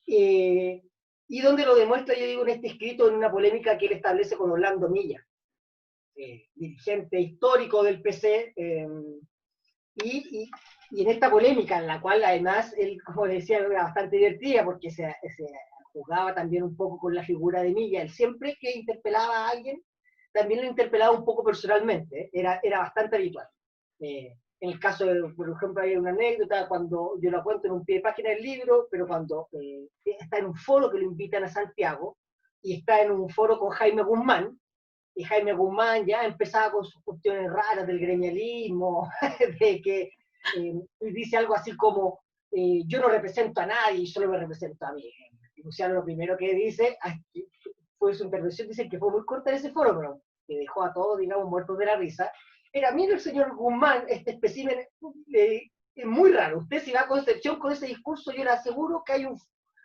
B: ellos. Y donde lo demuestra, yo digo, en este escrito, en una polémica que él establece con Orlando Milla, dirigente histórico del PC, y en esta polémica, en la cual además él, como decía, era bastante divertida, porque se jugaba también un poco con la figura de Milla. Él siempre que interpelaba a alguien, también lo interpelaba un poco personalmente, era bastante habitual. En el caso de, por ejemplo, hay una anécdota, cuando yo la cuento en un pie de página del libro, pero cuando está en un foro que lo invitan a Santiago, y está en un foro con Jaime Guzmán, y Jaime Guzmán ya empezaba con sus cuestiones raras del gremialismo, de que dice algo así como, yo no represento a nadie, solo me represento a mí. Y Luciano lo primero que dice, fue su intervención, dice que fue muy corta en ese foro, pero que dejó a todos, digamos, muertos de la risa. Era, mire el señor Guzmán, este espécimen es muy raro. Usted si va a Concepción con ese discurso, yo le aseguro que hay un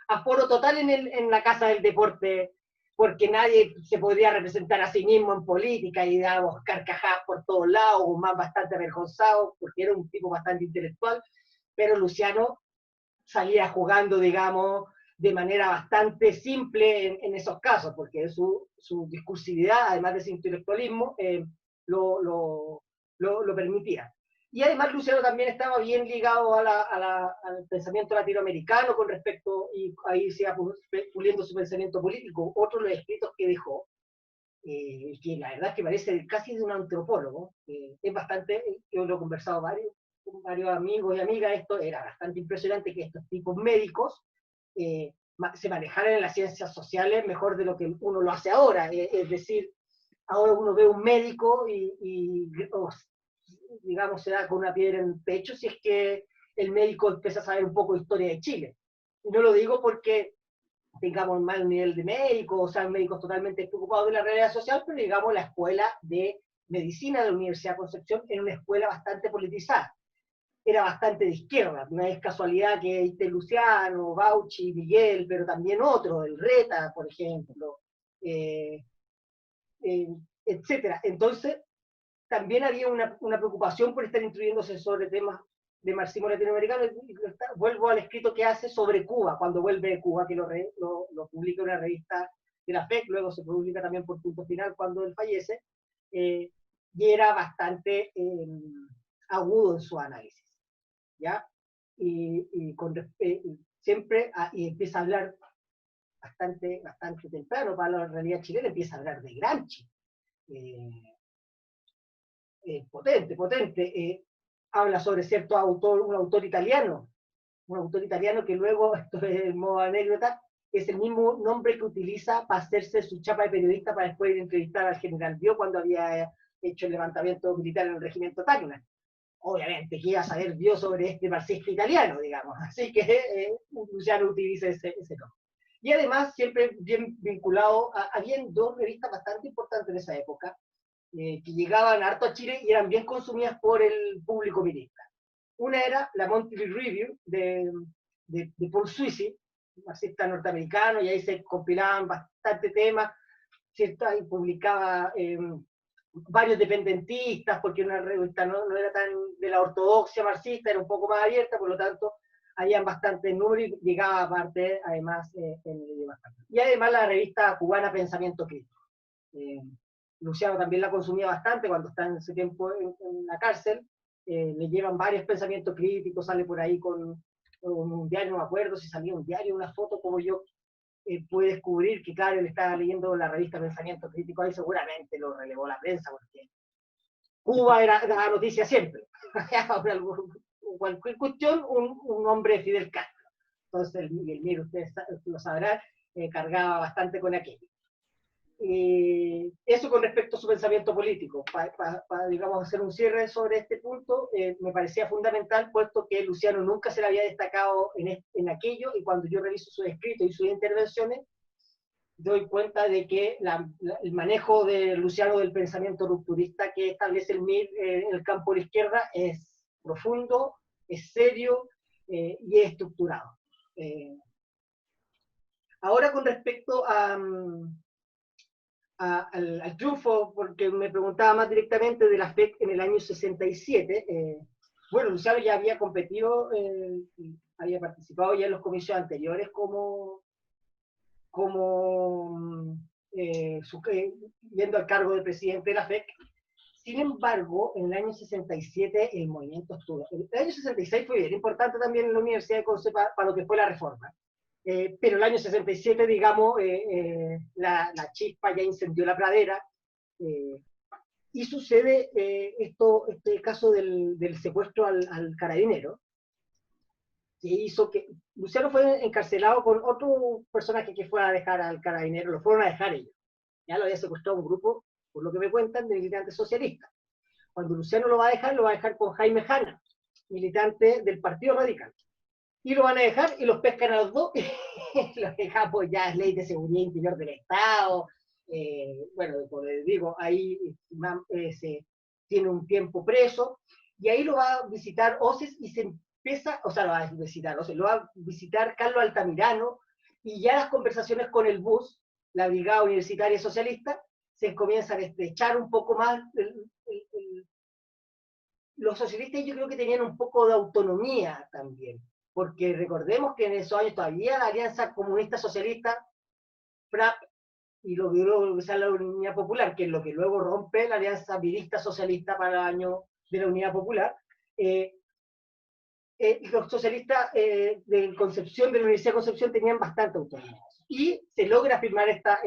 B: aforo total en la Casa del Deporte, porque nadie se podría representar a sí mismo en política y damos carcajadas por todos lados, Guzmán bastante avergonzado, porque era un tipo bastante intelectual, pero Luciano salía jugando, digamos, de manera bastante simple en esos casos, porque su discursividad, además de su intelectualismo, lo permitía. Y además Luciano también estaba bien ligado al pensamiento latinoamericano con respecto, y ahí se iba puliendo su pensamiento político. Otro de los escritos que dejó, que la verdad es que parece casi de un antropólogo, es bastante, yo lo he conversado con varios amigos y amigas, esto era bastante impresionante que estos tipos médicos se manejaran en las ciencias sociales mejor de lo que uno lo hace ahora, es decir, ahora uno ve un médico digamos, se da con una piedra en el pecho si es que el médico empieza a saber un poco de historia de Chile. Y no lo digo porque tengamos mal nivel de médicos, o sean médicos totalmente preocupados de la realidad social, pero digamos la escuela de medicina de la Universidad de Concepción era una escuela bastante politizada. Era bastante de izquierda, no es casualidad que esté Luciano, Bauchi, Miguel, pero también otro, el Reta, por ejemplo, etcétera. Entonces, también había una preocupación por estar instruyéndose sobre temas de marxismo latinoamericano. Vuelvo al escrito que hace sobre Cuba, cuando vuelve de Cuba, que lo publica en una revista de la FEC, luego se publica también por Punto Final cuando él fallece, y era bastante agudo en su análisis, ¿ya? Siempre, y empieza a hablar bastante temprano para la realidad chilena, empieza a hablar de Gramsci, potente, habla sobre cierto autor, un autor italiano que luego, esto es en modo anécdota, es el mismo nombre que utiliza para hacerse su chapa de periodista para después de entrevistar al general Bio cuando había hecho el levantamiento militar en el regimiento Tacna. Obviamente, que iba a saber Bio sobre este marxista italiano, digamos, así que Luciano utiliza ese nombre. Y además, siempre bien vinculado, habían dos revistas bastante importantes en esa época, que llegaban harto a Chile y eran bien consumidas por el público milista. Una era la Monthly Review de Paul Sweezy, marxista norteamericano, y ahí se compilaban bastante temas, ¿cierto? Ahí publicaba varios dependentistas, porque una revista no era tan de la ortodoxia marxista, era un poco más abierta, por lo tanto, habían bastante número y llegaba aparte, además, en el idioma español. Y además la revista cubana Pensamiento Crítico. Luciano también la consumía bastante cuando está en ese tiempo en la cárcel, le llevan varios pensamientos críticos, sale por ahí con un diario, no me acuerdo si salía un diario, una foto, como yo pude descubrir que, claro, él estaba leyendo la revista Pensamiento Crítico, ahí seguramente lo relevó la prensa, porque Cuba era la noticia siempre. Cualquier cuestión, un hombre de Fidel Castro. Entonces, el Mir, ustedes lo sabrán, cargaba bastante con aquello. Eso con respecto a su pensamiento político. Para digamos, hacer un cierre sobre este punto, me parecía fundamental, puesto que Luciano nunca se le había destacado en aquello, y cuando yo reviso sus escritos y sus intervenciones, doy cuenta de que el manejo de Luciano del pensamiento rupturista que establece el MIR en el campo de la izquierda es profundo, es serio y es estructurado. Ahora con respecto al triunfo, porque me preguntaba más directamente de la FEC en el año 67, bueno, Luciano ya había competido, había participado ya en los comicios anteriores yendo al cargo de presidente de la FEC. Sin embargo, en el año 67 el movimiento estuvo. El año 66 fue bien importante también en la Universidad de Conce para lo que fue la reforma. Pero el año 67, digamos, la chispa ya incendió la pradera, y sucede este caso del secuestro al carabinero, que hizo que Luciano fue encarcelado con otro personaje que fue a dejar al carabinero, lo fueron a dejar ellos. Ya lo había secuestrado un grupo, por lo que me cuentan, de militantes socialistas. Cuando Luciano lo va a dejar con Jaime Jana, militante del Partido Radical. y lo van a dejar y los pescan a los dos, y los dejamos ya es ley de seguridad interior del Estado, bueno, como les digo, ahí se tiene un tiempo preso, y ahí lo va a visitar Oces y se empieza, o sea, lo va a visitar Oces, lo va a visitar Carlos Altamirano, y ya las conversaciones con el BUS, la Brigada Universitaria Socialista, se comienzan a estrechar un poco más. Los socialistas yo creo que tenían un poco de autonomía también, porque recordemos que en esos años todavía la Alianza Comunista Socialista, FRAP, y lo que luego la Unidad Popular, que es lo que luego rompe la Alianza Virista Socialista para el año de la Unidad Popular, eh, los socialistas de Concepción, de la Universidad de Concepción, tenían bastante autonomía. Y se logra firmar esta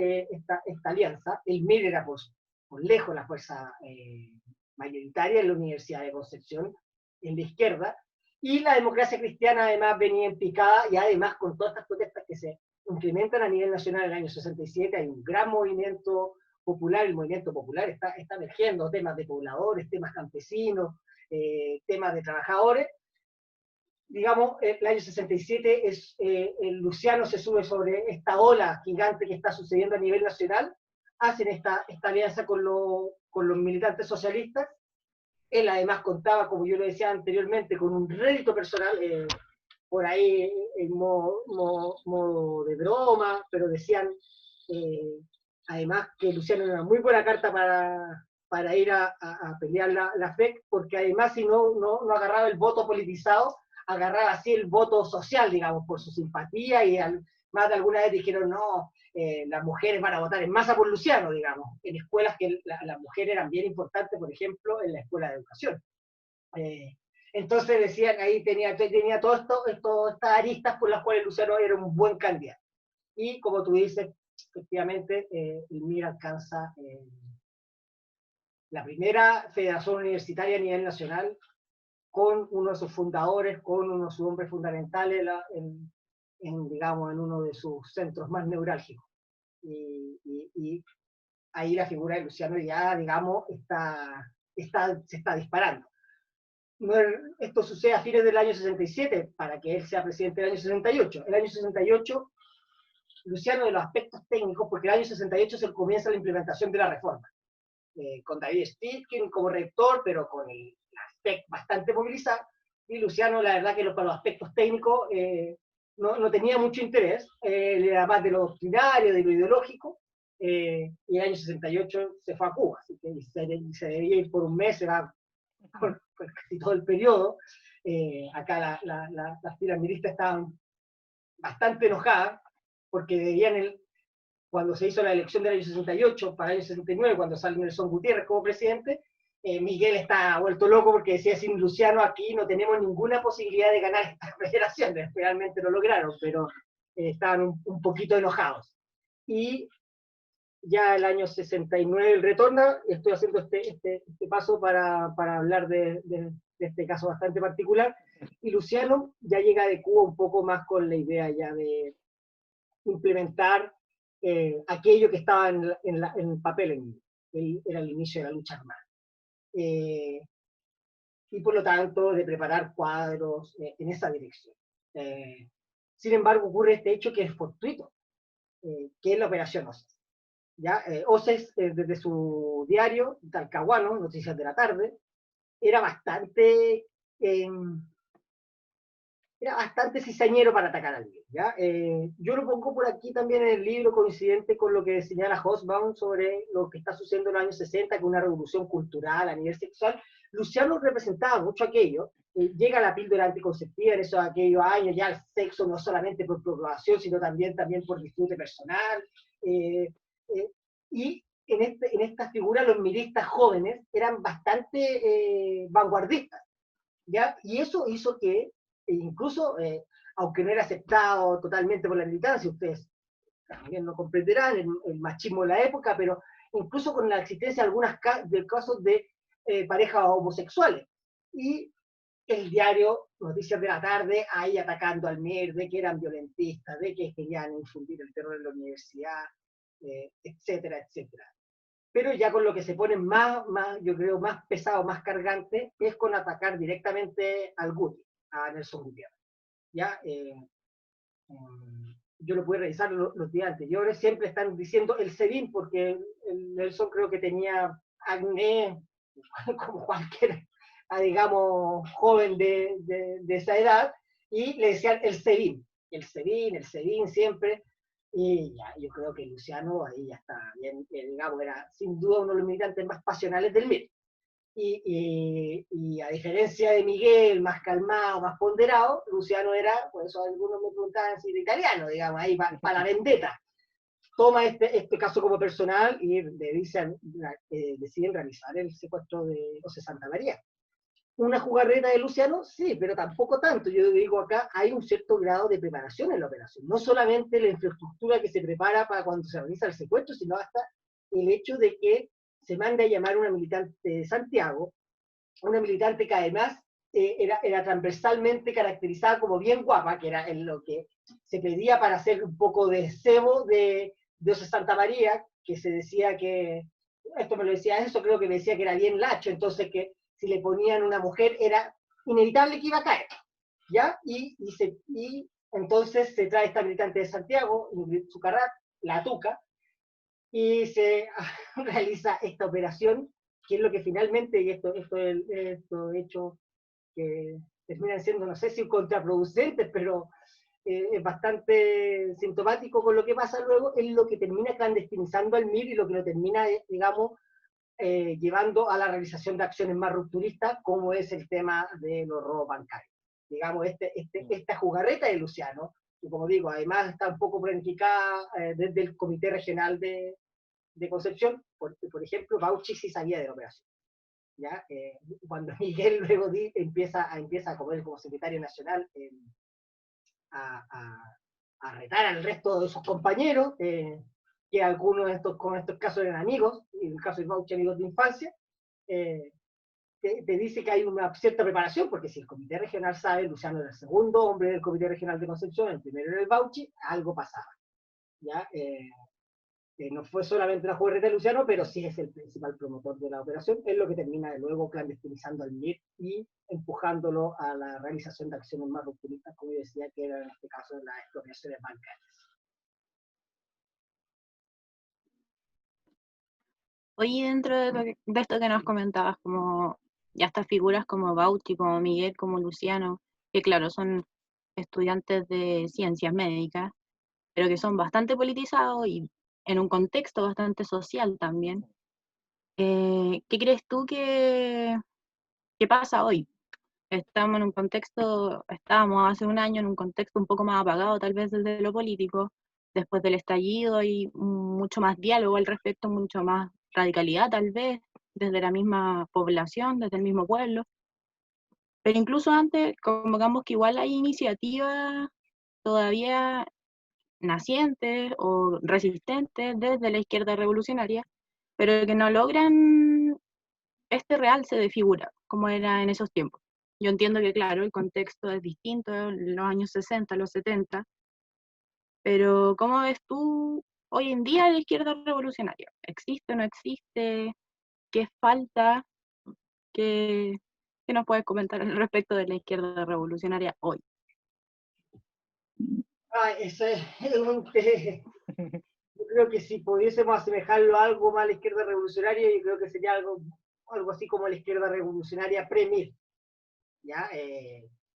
B: alianza. El MIR era por lejos la fuerza mayoritaria en la Universidad de Concepción, en la izquierda, y la democracia cristiana además venía en picada, y además con todas estas protestas que se incrementan a nivel nacional en el año 67, hay un gran movimiento popular, el movimiento popular está emergiendo, temas de pobladores, temas campesinos, temas de trabajadores. Digamos, el año 67 es, el Luciano se sube sobre esta ola gigante que está sucediendo a nivel nacional, hacen esta alianza con los militantes socialistas. Él además contaba, como yo lo decía anteriormente, con un rédito personal, por ahí en modo de broma, pero decían además que Luciano era una muy buena carta para ir a pelear la FEC, porque además si no agarraba el voto politizado, agarraba así el voto social, digamos, por su simpatía, y más de alguna vez dijeron, no, las mujeres van a votar en masa por Luciano, digamos, en escuelas que las mujeres eran bien importantes, por ejemplo, en la escuela de educación. Entonces decían, ahí tenía todo estas aristas por las cuales Luciano era un buen candidato. Y como tú dices, efectivamente, el MIR alcanza la primera federación universitaria a nivel nacional, con uno de sus fundadores, con uno de sus hombres fundamentales digamos, en uno de sus centros más neurálgicos. Y ahí la figura de Luciano ya, digamos, se está disparando. Esto sucede a fines del año 67, para que él sea presidente del año 68. El año 68, Luciano, de los aspectos técnicos, porque el año 68 se comienza la implementación de la reforma, con David Stilkin como rector, pero con el aspecto bastante movilizado, y Luciano, la verdad que para los aspectos técnicos no tenía mucho interés, era más de lo doctrinario, de lo ideológico, y el año 68 se fue a Cuba, así que se debía ir por un mes, se va por casi todo el periodo. Acá las filas miristas estaban bastante enojadas, porque debían cuando se hizo la elección del año 68, para el año 69, cuando sale Nelson Gutiérrez como presidente, Miguel está vuelto loco porque decía, sin Luciano aquí no tenemos ninguna posibilidad de ganar esta federación. Realmente lo lograron, pero estaban un poquito enojados. Y ya el año 69 él retorna, y estoy haciendo este paso para hablar de este caso bastante particular, y Luciano ya llega de Cuba un poco más con la idea ya de implementar aquello que estaba en el papel, era el inicio de la lucha armada. Y por lo tanto de preparar cuadros en esa dirección. Sin embargo, ocurre este hecho que es fortuito, que es la operación OCES. ¿Ya? OCES, desde su diario, Talcahuano, Noticias de la Tarde, era bastante cizañero para atacar al libro. ¿Ya? Yo lo pongo por aquí también en el libro, coincidente con lo que señala Hobsbawm sobre lo que está sucediendo en los años 60, que una revolución cultural a nivel sexual. Luciano representaba mucho aquello. Llega la píldora anticonceptiva en aquellos años, ya el sexo no solamente por procreación, sino también por disfrute personal. Y en esta figura los miristas jóvenes eran bastante vanguardistas. ¿Ya? Y eso hizo que incluso, aunque no era aceptado totalmente por la militancia, ustedes también no comprenderán el machismo de la época, pero incluso con la existencia de algunos casos de parejas homosexuales. Y el diario Noticias de la Tarde ahí atacando al MIR, de que eran violentistas, de que querían infundir el terror en la universidad, etcétera, etcétera. Pero ya con lo que se pone yo creo, más pesado, más cargante, es con atacar directamente al Guti, a Nelson Gutiérrez. ¿ya? Yo lo pude revisar los días anteriores, siempre están diciendo el SEBIN, porque el Nelson creo que tenía acné, como cualquier, digamos, joven de esa edad, y le decían el SEBIN, el SEBIN siempre, y ya, yo creo que Luciano ahí ya está bien, digamos, era sin duda uno de los militantes más pasionales del MIR. Y a diferencia de Miguel, más calmado, más ponderado, Luciano era, por eso algunos me preguntaban si era italiano, digamos, ahí para la vendetta. Toma este caso como personal y deciden realizar el secuestro de José Santa María. ¿Una jugarreta de Luciano? Sí, pero tampoco tanto. Yo digo acá, hay un cierto grado de preparación en la operación. No solamente la infraestructura que se prepara para cuando se realiza el secuestro, sino hasta el hecho de que se manda a llamar a una militante de Santiago, una militante que además era transversalmente caracterizada como bien guapa, que era en lo que se pedía para hacer un poco de cebo de José Santa María, que se decía que, esto me lo decía eso, creo que me decía que era bien lacho, entonces que si le ponían una mujer era inevitable que iba a caer, ¿ya? Y entonces se trae esta militante de Santiago, Ingrid Zucarrat, la Tuca, y se realiza esta operación, que es lo que finalmente, y esto hecho que terminan siendo, no sé si contraproducentes, pero es bastante sintomático con lo que pasa luego, es lo que termina clandestinizando al MIR y lo que lo termina, digamos, llevando a la realización de acciones más rupturistas, como es el tema de los robos bancarios. Digamos, esta jugarreta de Luciano, que como digo, además está un poco planificada desde el Comité Regional de Concepción, por ejemplo, Bauchi sí sabía de la operación. ¿Ya? Cuando Miguel luego empieza a comer como secretario nacional a retar al resto de sus compañeros, que algunos de estos casos eran amigos, y en el caso de Bauchi amigos de infancia, te dice que hay una cierta preparación, porque si el comité regional sabe, Luciano era el segundo hombre del comité regional de Concepción, el primero era el Bauchi, algo pasaba. ¿Ya? No fue solamente la jugarreta de Luciano, pero sí es el principal promotor de la operación, es lo que termina de luego clandestinizando al MIR y empujándolo a la realización de acciones más rupturistas, como yo decía, que era en este caso las expropiaciones bancarias.
C: Oye, dentro de esto que nos comentabas, como ya estas figuras como Bauti, como Miguel, como Luciano, que claro, son estudiantes de ciencias médicas, pero que son bastante politizados y en un contexto bastante social también. ¿Qué crees tú que pasa hoy? Estábamos hace un año en un contexto un poco más apagado tal vez desde lo político, después del estallido hay mucho más diálogo al respecto, mucho más radicalidad tal vez, desde la misma población, desde el mismo pueblo, pero incluso antes, convocamos que igual hay iniciativas todavía nacientes o resistentes desde la izquierda revolucionaria, pero que no logran este realce de figura, como era en esos tiempos. Yo entiendo que, claro, el contexto es distinto en los años 60, los 70, pero ¿cómo ves tú hoy en día la izquierda revolucionaria? ¿Existe o no existe? ¿Qué falta? ¿Qué, qué nos puedes comentar al respecto de la izquierda revolucionaria hoy?
B: Ese es yo creo que si pudiésemos asemejarlo a algo más a la izquierda revolucionaria, yo creo que sería algo así como la izquierda revolucionaria pre-MIR, ¿ya?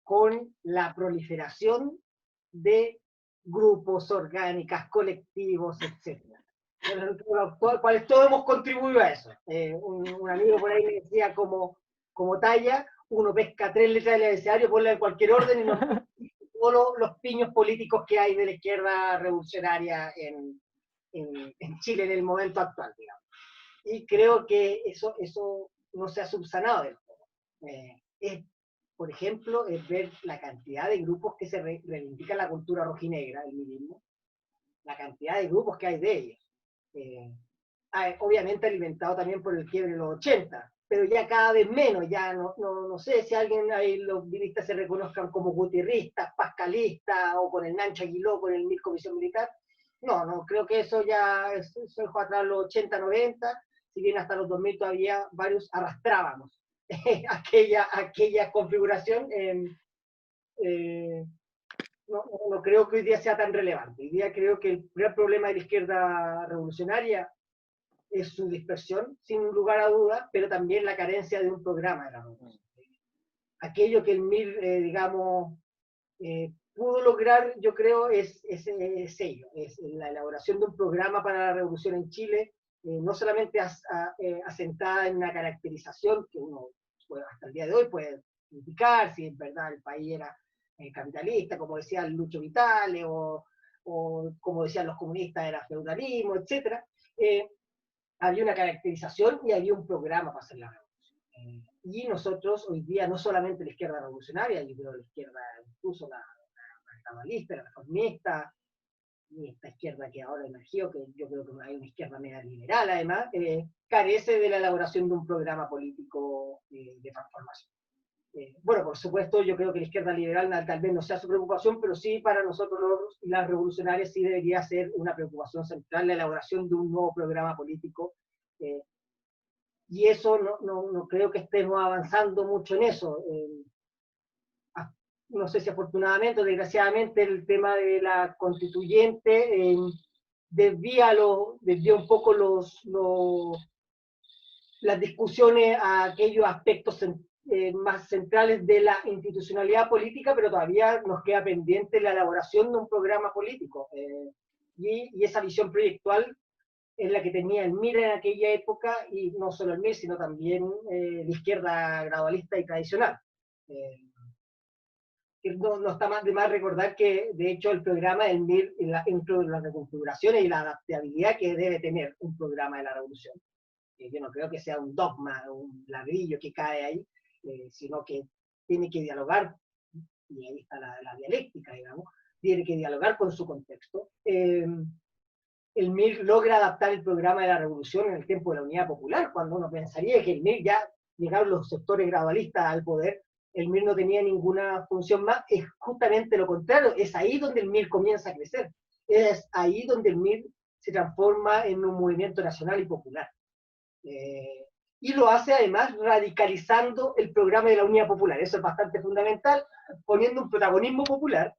B: Con la proliferación de grupos, orgánicas, colectivos, etc. Cuales todos hemos contribuido a eso. Un amigo por ahí me decía como talla, uno pesca 3 letras del abecedario, ponle en cualquier orden y no todos los piños políticos que hay de la izquierda revolucionaria en Chile en el momento actual, digamos. Y creo que eso no se ha subsanado del todo. Por ejemplo, es ver la cantidad de grupos que se reivindican la cultura rojinegra, el milismo, la cantidad de grupos que hay de ellos. Obviamente alimentado también por el quiebre de los 80, pero ya cada vez menos, ya no sé si alguien ahí los vivistas se reconozcan como gutierristas, pascalistas, o con el Nancho Aguiló, con el MIR Comisión Militar. No, creo que eso ya se dejó atrás los 80, 90, si bien hasta los 2000 todavía varios arrastrábamos aquella configuración. no creo que hoy día sea tan relevante. Hoy día creo que el gran problema de la izquierda revolucionaria es su dispersión, sin lugar a dudas, pero también la carencia de un programa de la revolución. Aquello que el MIR, digamos, pudo lograr, yo creo, es ello, es la elaboración de un programa para la revolución en Chile, no solamente asentada en una caracterización que uno hasta el día de hoy puede indicar si en verdad el país era capitalista, como decía Lucho Vitale, o como decían los comunistas, era feudalismo, etc. Había una caracterización y había un programa para hacer la revolución. Y nosotros hoy día, no solamente la izquierda revolucionaria, yo creo la izquierda, incluso la gradualista, la reformista, y esta izquierda que ahora emergió, que yo creo que hay una izquierda media liberal además, carece de la elaboración de un programa político de transformación. Bueno, por supuesto, yo creo que la izquierda liberal tal vez no sea su preocupación, pero sí para nosotros las revolucionarias sí debería ser una preocupación central la elaboración de un nuevo programa político, y eso no creo que estemos avanzando mucho en eso. No sé si afortunadamente o desgraciadamente el tema de la constituyente desvía un poco las discusiones a aquellos aspectos más centrales de la institucionalidad política, pero todavía nos queda pendiente la elaboración de un programa político. Y esa visión proyectual es la que tenía el MIR en aquella época, y no solo el MIR, sino también la izquierda gradualista y tradicional. No está más de más recordar que, de hecho, el programa del MIR, dentro de las reconfiguraciones y la adaptabilidad que debe tener un programa de la revolución, yo no creo que sea un dogma, un ladrillo que cae ahí, sino que tiene que dialogar, y ahí está la dialéctica, digamos, tiene que dialogar con su contexto. El MIR logra adaptar el programa de la revolución en el tiempo de la Unidad Popular, cuando uno pensaría que el MIR ya llegaron los sectores gradualistas al poder, el MIR no tenía ninguna función más, es justamente lo contrario, es ahí donde el MIR comienza a crecer, es ahí donde el MIR se transforma en un movimiento nacional y popular. Y lo hace además radicalizando el programa de la Unidad Popular, eso es bastante fundamental, poniendo un protagonismo popular,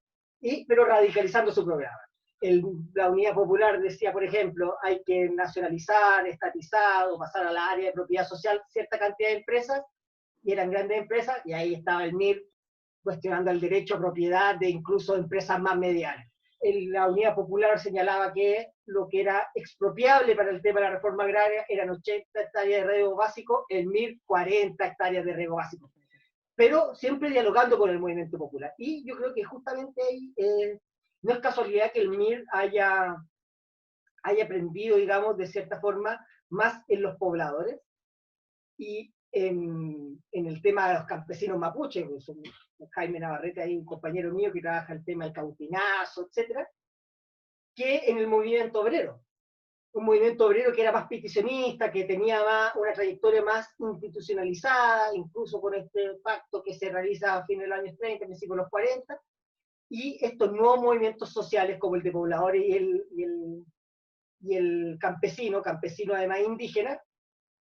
B: pero radicalizando su programa. La Unidad Popular decía, por ejemplo, hay que nacionalizar, estatizar o pasar a la área de propiedad social cierta cantidad de empresas, y eran grandes empresas, y ahí estaba el MIR cuestionando el derecho a propiedad de incluso empresas más medianas. La Unidad Popular señalaba que lo que era expropiable para el tema de la reforma agraria eran 80 hectáreas de riego básico, el MIR 40 hectáreas de riego básico, pero siempre dialogando con el movimiento popular. Y yo creo que justamente ahí no es casualidad que el MIR haya aprendido, digamos, de cierta forma, más en los pobladores y en el tema de los campesinos mapuches, pues, Jaime Navarrete, ahí un compañero mío que trabaja el tema del cautinazo, etcétera, que en el movimiento obrero. Un movimiento obrero que era más peticionista, que tenía una trayectoria más institucionalizada, incluso con este pacto que se realiza a fines de los años 30, principios de los 40, y estos nuevos movimientos sociales como el de pobladores y el campesino además indígena,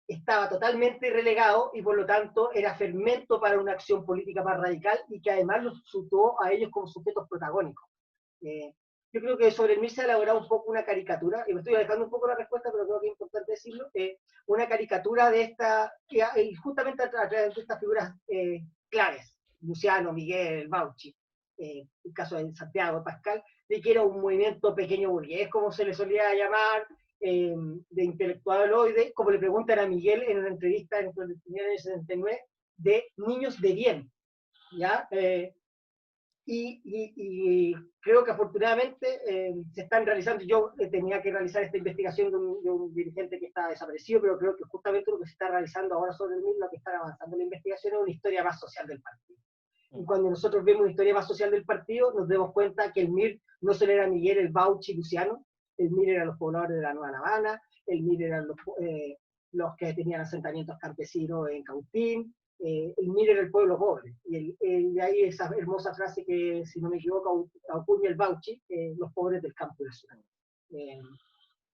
B: estaba totalmente relegado y por lo tanto era fermento para una acción política más radical y que además los situó a ellos como sujetos protagónicos. Yo creo que sobre el MIR se ha elaborado un poco una caricatura, y me estoy alejando un poco la respuesta, pero creo que es importante decirlo, una caricatura de esta, justamente a través de estas figuras claves, Luciano, Miguel, Bauchi, el caso de Santiago, Pascal, de que era un movimiento pequeño burgués, como se le solía llamar, de intelectualoide, como le preguntan a Miguel en una entrevista en el año 79, de niños de bien, ¿ya? Y creo que afortunadamente se están realizando, yo tenía que realizar esta investigación de un dirigente que está desaparecido, pero creo que justamente lo que se está realizando ahora sobre el MIR, lo que está avanzando en la investigación es una historia más social del partido. Y cuando nosotros vemos una historia más social del partido, nos damos cuenta que el MIR no solo era Miguel, el Bauchi, Luciano, el MIR eran los pobladores de la Nueva La Habana, el MIR eran los que tenían asentamientos campesinos en Cautín, el MIR era el pueblo pobre. Y de ahí esa hermosa frase que, si no me equivoco, acuña el Bauchi, los pobres del campo y la ciudad.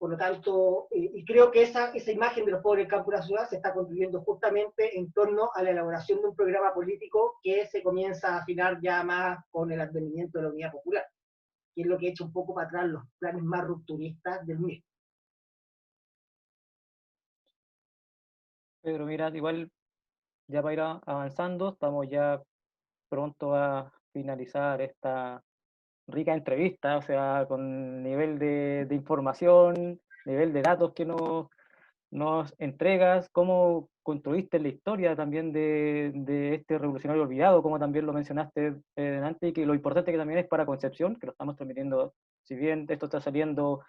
B: Por lo tanto, y creo que esa imagen de los pobres en el campo de la ciudad se está construyendo justamente en torno a la elaboración de un programa político que se comienza a afinar ya más con el advenimiento de la Unidad Popular, que es lo que echa un poco para atrás los planes más rupturistas del MIR.
A: Pedro, mira, igual ya para ir avanzando, estamos ya pronto a finalizar esta rica entrevista, o sea, con nivel de información, nivel de datos que nos entregas, cómo construiste la historia también de este revolucionario olvidado, como también lo mencionaste antes, y que lo importante que también es para Concepción, que lo estamos transmitiendo, si bien esto está saliendo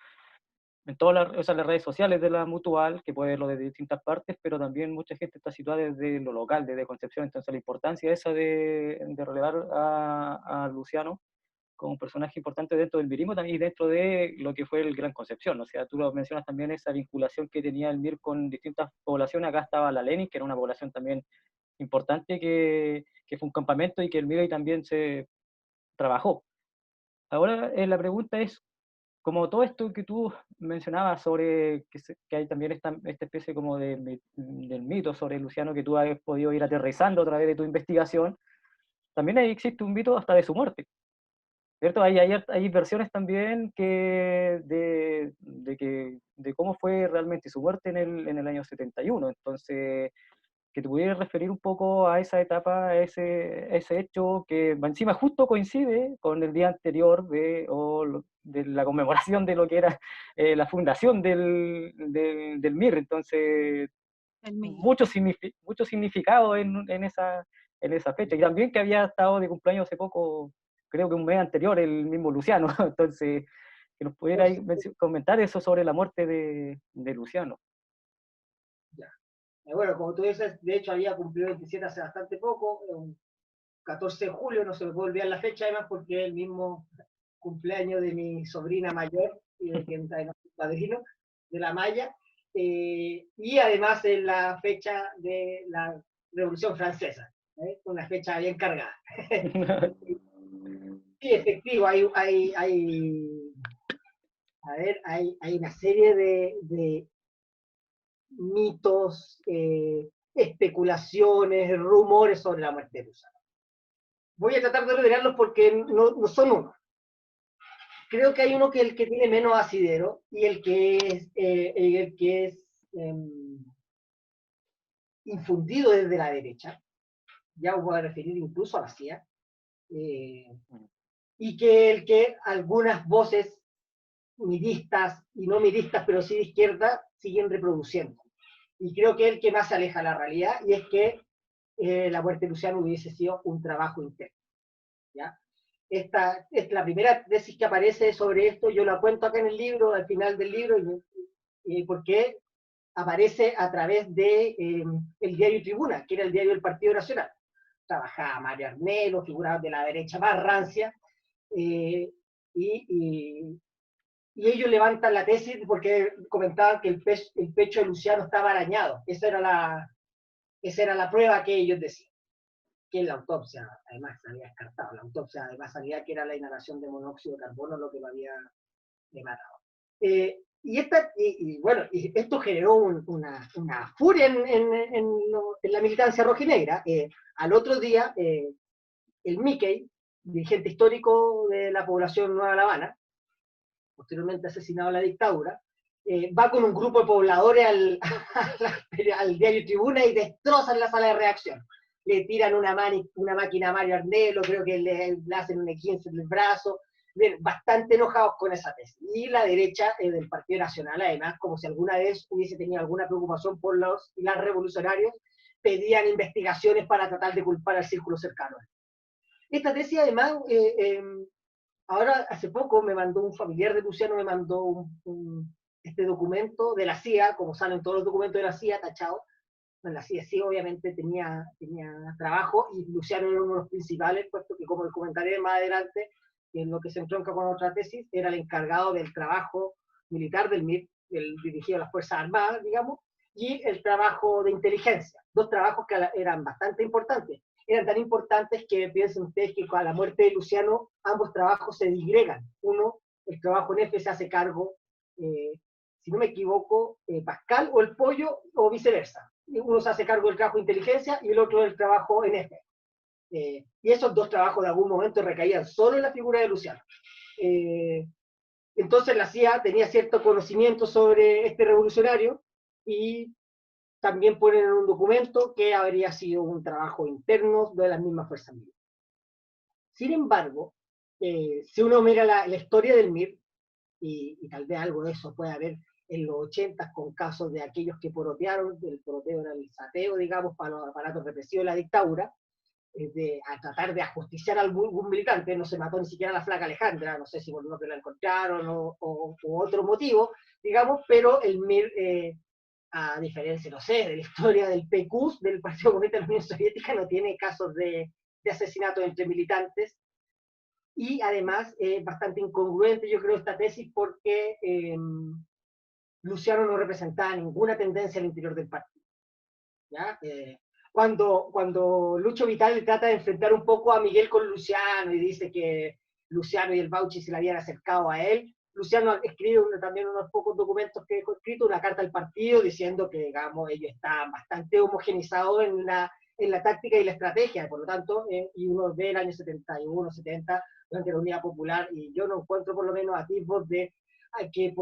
A: en todas las, o sea, las redes sociales de la Mutual, que puede verlo desde distintas partes, pero también mucha gente está situada desde lo local, desde Concepción, entonces la importancia esa de relevar a Luciano como un personaje importante dentro del mirismo también y dentro de lo que fue el Gran Concepción. O sea, tú lo mencionas también esa vinculación que tenía el MIR con distintas poblaciones. Acá estaba la Lenin, que era una población también importante, que fue un campamento y que el MIR ahí también se trabajó. Ahora la pregunta es, como todo esto que tú mencionabas sobre que hay también esta especie como del mito sobre Luciano que tú has podido ir aterrizando a través de tu investigación, también ahí existe un mito hasta de su muerte. ¿Cierto? Hay versiones también de cómo fue realmente su muerte en el año 71. Entonces, que te pudieras referir un poco a esa etapa, a ese hecho que encima justo coincide con el día anterior de la conmemoración de lo que era la fundación del MIR. Entonces, mucho significado en esa fecha. Y también que había estado de cumpleaños hace poco, creo que un mes anterior, el mismo Luciano. Entonces, que nos pudiera comentar eso sobre la muerte de Luciano.
B: Ya. Bueno, como tú dices, de hecho había cumplido 27 hace bastante poco, un 14 de julio, no se me puede olvidar la fecha además porque es el mismo cumpleaños de mi sobrina mayor y de quien es padrino, de la Maya, y además es la fecha de la Revolución Francesa, una fecha bien cargada. Sí, efectivo, hay una serie de mitos, especulaciones, rumores sobre la muerte de Luciano. Voy a tratar de ordenarlos porque no son uno. Creo que hay uno que el que tiene menos asidero y el que es infundido desde la derecha, ya os voy a referir incluso a la CIA, y que el que algunas voces miristas y no miristas, pero sí de izquierda, siguen reproduciendo. Y creo que el que más se aleja de la realidad, y es que la muerte de Luciano hubiese sido un trabajo interno. ¿Ya? Esta es la primera tesis que aparece sobre esto, yo la cuento acá en el libro, al final del libro, porque aparece a través de el diario Tribuna, que era el diario del Partido Nacional. Trabajaba Mario Arnelo, figuraba de la derecha más rancia, y ellos levantan la tesis porque comentaban que el pecho de Luciano estaba arañado. Esa era la prueba que ellos decían. Que en la autopsia, además, se había descartado. La autopsia, además, salía que era la inhalación de monóxido de carbono lo que lo había matado. Y esto generó una furia en la militancia rojinegra. Al otro día, el Mickey, dirigente histórico de la población Nueva La Habana, posteriormente asesinado en la dictadura, va con un grupo de pobladores al diario Tribuna y destrozan la sala de reacción. Le tiran una máquina a Mario Arnelo, creo que le hacen un E15 en el brazo, bien, bastante enojados con esa tesis. Y la derecha del Partido Nacional, además, como si alguna vez hubiese tenido alguna preocupación por los revolucionarios, pedían investigaciones para tratar de culpar al círculo cercano. Esta tesis, además, ahora hace poco me mandó un familiar de Luciano, me mandó este documento de la CIA, como salen todos los documentos de la CIA, tachados. Bueno, la CIA sí obviamente tenía trabajo y Luciano era uno de los principales, puesto que, como les comentaré más adelante, en lo que se entronca con otra tesis, era el encargado del trabajo militar del MIR, dirigido a las Fuerzas Armadas, digamos, y el trabajo de inteligencia. Dos trabajos que eran bastante importantes. Eran tan importantes que piensen ustedes que con la muerte de Luciano ambos trabajos se disgregan. Uno, el trabajo en F se hace cargo, si no me equivoco, Pascal o el Pollo, o viceversa. Uno se hace cargo del trabajo de inteligencia y el otro del trabajo en F. Y esos dos trabajos de algún momento recaían solo en la figura de Luciano. Entonces la CIA tenía cierto conocimiento sobre este revolucionario y también ponen en un documento que habría sido un trabajo interno de las mismas fuerzas militares. Sin embargo, si uno mira la historia del MIR, y tal vez algo de eso puede haber en los 80 con casos de aquellos que porotearon, el poroteo era el sateo, digamos, para los aparatos represivos de la dictadura, a tratar de ajusticiar a algún militante. No se mató ni siquiera a la flaca Alejandra, no sé si por lo que la encontraron o otro motivo, digamos, pero el MIR, a diferencia, no sé, de la historia del PQ, del Partido Comunista de la Unión Soviética, no tiene casos de asesinato entre militantes, y además es bastante incongruente, yo creo, esta tesis, porque Luciano no representaba ninguna tendencia al interior del partido. ¿Ya? Cuando Lucho Vitale trata de enfrentar un poco a Miguel con Luciano y dice que Luciano y el Bauchi se le habían acercado a él, Luciano escribe también unos pocos documentos que dejó escrito, una carta al partido diciendo que, digamos, ellos estaban bastante homogenizados en la táctica y la estrategia, por lo tanto, y uno ve el año 71, 70, durante la Unidad Popular, y yo no encuentro por lo menos atisbos de que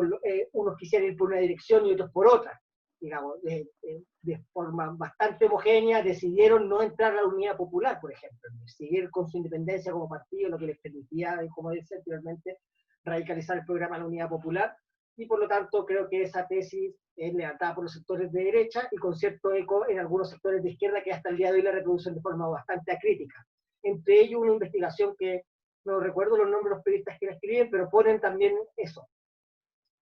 B: unos quisieran ir por una dirección y otros por otra. Digamos, de forma bastante homogénea, decidieron no entrar a la Unidad Popular, por ejemplo, seguir con su independencia como partido, lo que les permitía, como decía anteriormente, radicalizar el programa de la Unidad Popular, y por lo tanto creo que esa tesis es levantada por los sectores de derecha y con cierto eco en algunos sectores de izquierda que hasta el día de hoy la reproducen de forma bastante acrítica. Entre ellos una investigación que no recuerdo los nombres de los periodistas que la escriben, pero ponen también eso,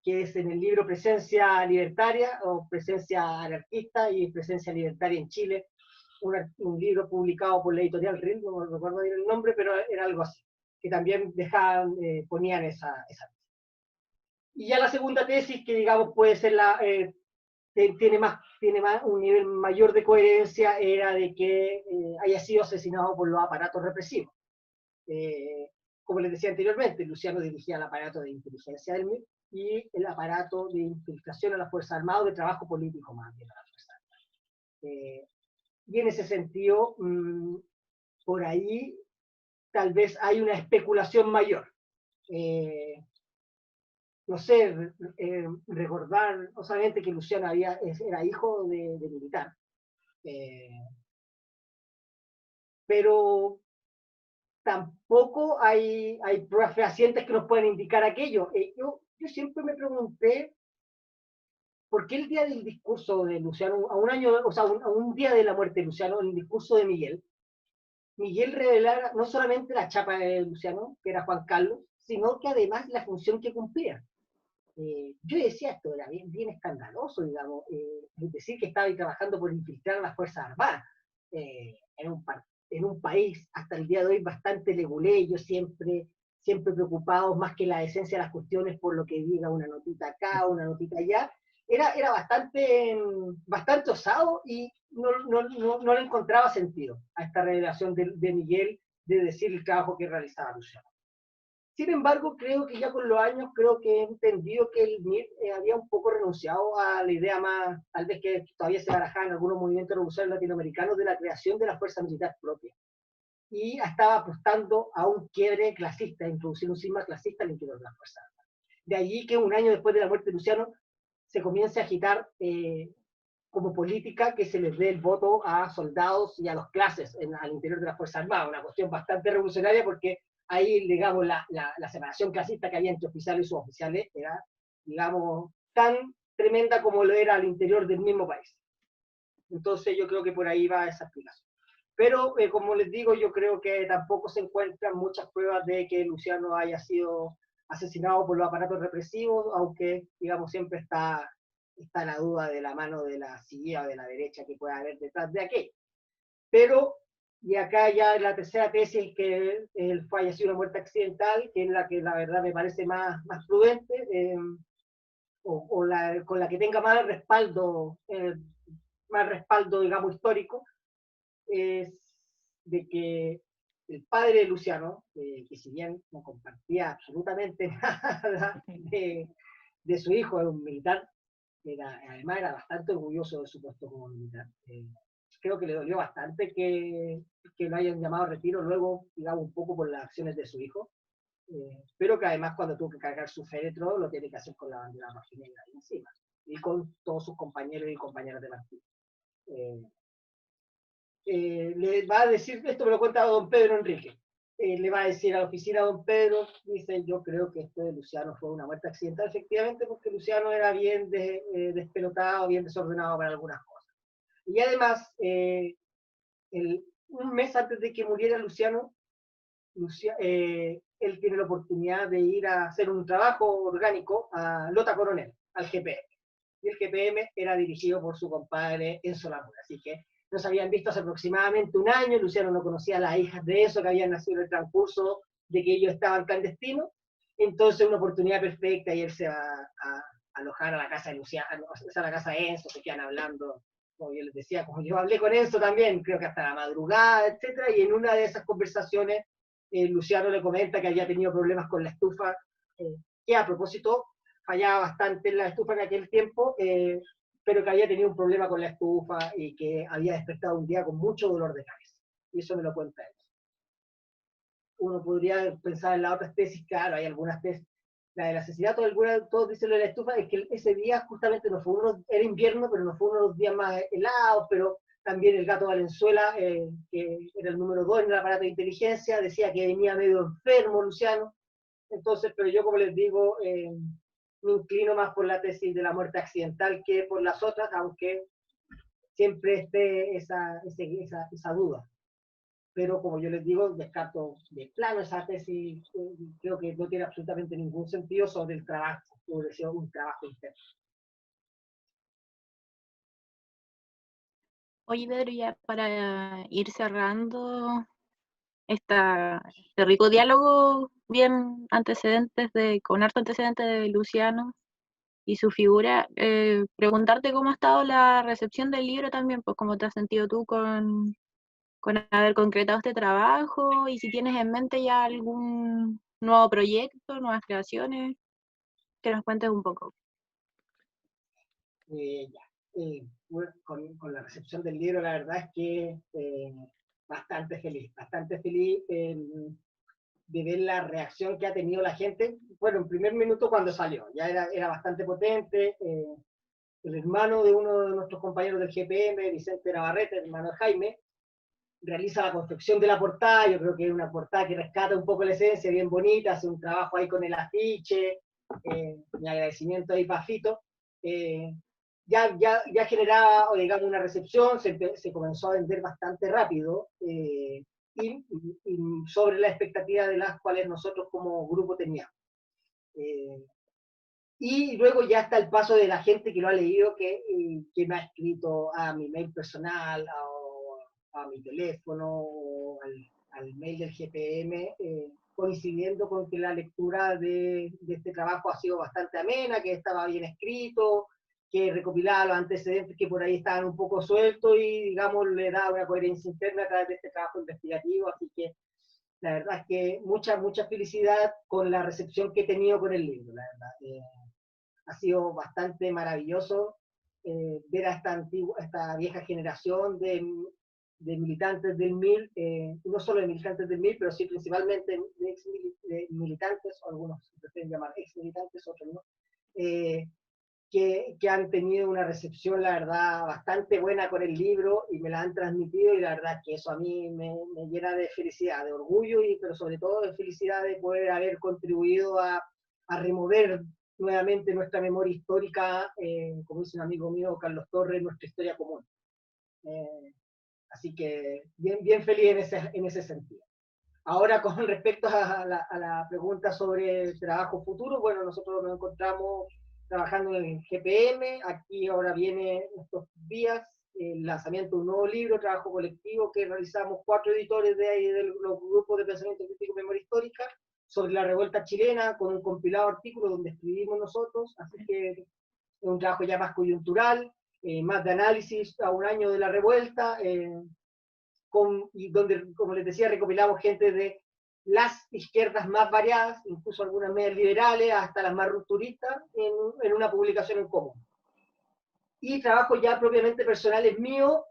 B: que es en el libro Presencia Libertaria o Presencia Anarquista y Presencia Libertaria en Chile, un libro publicado por la editorial RIL, no recuerdo bien el nombre, pero era algo así, que también ponían esa tesis. Y ya la segunda tesis, que digamos puede ser tiene más un nivel mayor de coherencia, era de que haya sido asesinado por los aparatos represivos. Como les decía anteriormente, Luciano dirigía el aparato de inteligencia del MIR y el aparato de infiltración a las Fuerzas Armadas, de trabajo político más bien a las Fuerzas Armadas. Y en ese sentido, por ahí tal vez hay una especulación mayor. No sé, recordar, obviamente que Luciano era hijo de militar, pero tampoco hay pruebas fehacientes que nos pueden indicar aquello. Yo siempre me pregunté por qué el día del discurso de Luciano, a un año, o sea, a un día de la muerte de Luciano, en el discurso de Miguel revelara no solamente la chapa de Luciano, que era Juan Carlos, sino que además la función que cumplía. Yo decía, esto era bien escandaloso, digamos, es decir, que estaba ahí trabajando por infiltrar a las Fuerzas Armadas en un país hasta el día de hoy bastante leguleyo, siempre preocupados más que la esencia de las cuestiones por lo que diga una notita acá, una notita allá. Era bastante osado y no le encontraba sentido a esta revelación de Miguel de decir el trabajo que realizaba Luciano. Sin embargo, creo que ya con los años, creo que he entendido que el MIR había un poco renunciado a la idea más, tal vez que todavía se barajaba en algunos movimientos revolucionarios latinoamericanos, de la creación de la fuerza militar propia. Y estaba apostando a un quiebre clasista, a introducir un sistema clasista al interior de las Fuerzas Armadas. De allí que un año después de la muerte de Luciano se comience a agitar como política que se les dé el voto a soldados y a las clases al interior de las Fuerzas Armadas, una cuestión bastante revolucionaria porque ahí, digamos, la separación clasista que había entre oficiales y suboficiales era, digamos, tan tremenda como lo era al interior del mismo país. Entonces yo creo que por ahí va esa explicación. Pero, como les digo, yo creo que tampoco se encuentran muchas pruebas de que Luciano haya sido asesinado por los aparatos represivos, aunque, digamos, siempre está la duda de la mano de la CIA o de la derecha que pueda haber detrás de aquello. Pero, y acá ya la tercera tesis, que él falleció una muerte accidental, que es la que la verdad me parece más prudente, con la que tenga más respaldo, digamos, histórico, es de que el padre de Luciano, que si bien no compartía absolutamente nada de su hijo, era un militar, además era bastante orgulloso de su puesto como militar. Creo que le dolió bastante que lo hayan llamado a retiro luego, digamos, un poco por las acciones de su hijo, pero que además cuando tuvo que cargar su féretro lo tiene que hacer con la bandera rojinegra ahí encima, y con todos sus compañeros y compañeras de partido. Le va a decir, esto me lo cuenta don Pedro Enrique, le va a decir a la oficina a don Pedro, dice, yo creo que esto de Luciano fue una muerte accidental, efectivamente, porque Luciano era bien despelotado, bien desordenado para algunas cosas. Y además, un mes antes de que muriera Luciano, él tiene la oportunidad de ir a hacer un trabajo orgánico a Lota Coronel, al GPM. Y el GPM era dirigido por su compadre Enzo Lamura, así que no se habían visto hace aproximadamente un año, Luciano no conocía a las hijas de eso, que habían nacido en el transcurso de que ellos estaban clandestinos, entonces una oportunidad perfecta y él se va a alojar a la casa de Luciano, a la casa de Enzo, se quedan hablando, como yo les decía, como yo hablé con Enzo también, creo que hasta la madrugada, etcétera, y en una de esas conversaciones Luciano le comenta que había tenido problemas con la estufa, que a propósito fallaba bastante en la estufa en aquel tiempo, pero que había tenido un problema con la estufa y que había despertado un día con mucho dolor de cabeza. Y eso me lo cuenta él. Uno podría pensar en las otras tesis, claro, hay algunas tesis, la del asesinato, todos dicen lo de la estufa, es que ese día justamente no fue era invierno, pero no fue uno de los días más helados, pero también el gato Valenzuela, que era el número 2 en el aparato de inteligencia, decía que venía medio enfermo Luciano. Entonces, pero yo como les digo, me inclino más por la tesis de la muerte accidental que por las otras, aunque siempre esté esa duda. Pero como yo les digo, descarto de plano esa tesis, creo que no tiene absolutamente ningún sentido sobre el trabajo, hubiera sido un trabajo interno.
C: Oye, Pedro, ya para ir cerrando este rico diálogo, bien con harto antecedente de Luciano y su figura, preguntarte cómo ha estado la recepción del libro también, pues cómo te has sentido tú con haber concretado este trabajo y si tienes en mente ya algún nuevo proyecto, nuevas creaciones, que nos cuentes un poco.
B: Bueno, con la recepción del libro, la verdad es que bastante feliz de ver la reacción que ha tenido la gente. Bueno, en primer minuto cuando salió, ya era bastante potente. El hermano de uno de nuestros compañeros del GPM, Vicente Navarrete, el hermano de Jaime, realiza la confección de la portada. Yo creo que es una portada que rescata un poco la esencia, bien bonita, hace un trabajo ahí con el afiche, mi agradecimiento ahí para Fito. Ya generaba, digamos, una recepción, se comenzó a vender bastante rápido, y sobre la expectativa de las cuales nosotros como grupo teníamos. Y luego ya está el paso de la gente que lo ha leído, que me ha escrito a mi mail personal, a mi teléfono, al mail del GPM, coincidiendo con que la lectura de este trabajo ha sido bastante amena, que estaba bien escrito, que recopilaba los antecedentes que por ahí estaban un poco sueltos y, digamos, le da una coherencia interna a través de este trabajo investigativo. Así que la verdad es que mucha felicidad con la recepción que he tenido con el libro, la verdad. Ha sido bastante maravilloso ver a esta vieja generación de militantes del MIR, no solo de militantes del MIR, pero sí principalmente de militantes, o algunos se prefieren llamar ex militantes, otros no, que han tenido una recepción, la verdad, bastante buena con el libro y me la han transmitido, y la verdad que eso a mí me llena de felicidad, de orgullo, pero sobre todo de felicidad de poder haber contribuido a remover nuevamente nuestra memoria histórica, como dice un amigo mío, Carlos Torres, nuestra historia común. Así que bien feliz en ese sentido. Ahora, con respecto a la pregunta sobre el trabajo futuro, bueno, nosotros nos encontramos trabajando en el GPM. Aquí ahora viene estos días el lanzamiento de un nuevo libro, trabajo colectivo, que realizamos 4 editores de ahí de los grupos de pensamiento crítico y memoria histórica, sobre la revuelta chilena, con un compilado artículo donde escribimos nosotros. Así que es un trabajo ya más coyuntural, más de análisis a un año de la revuelta, y donde, como les decía, recopilamos gente de las izquierdas más variadas, incluso algunas medias liberales, hasta las más rupturistas, en una publicación en común. y trabajos ya propiamente personales míos,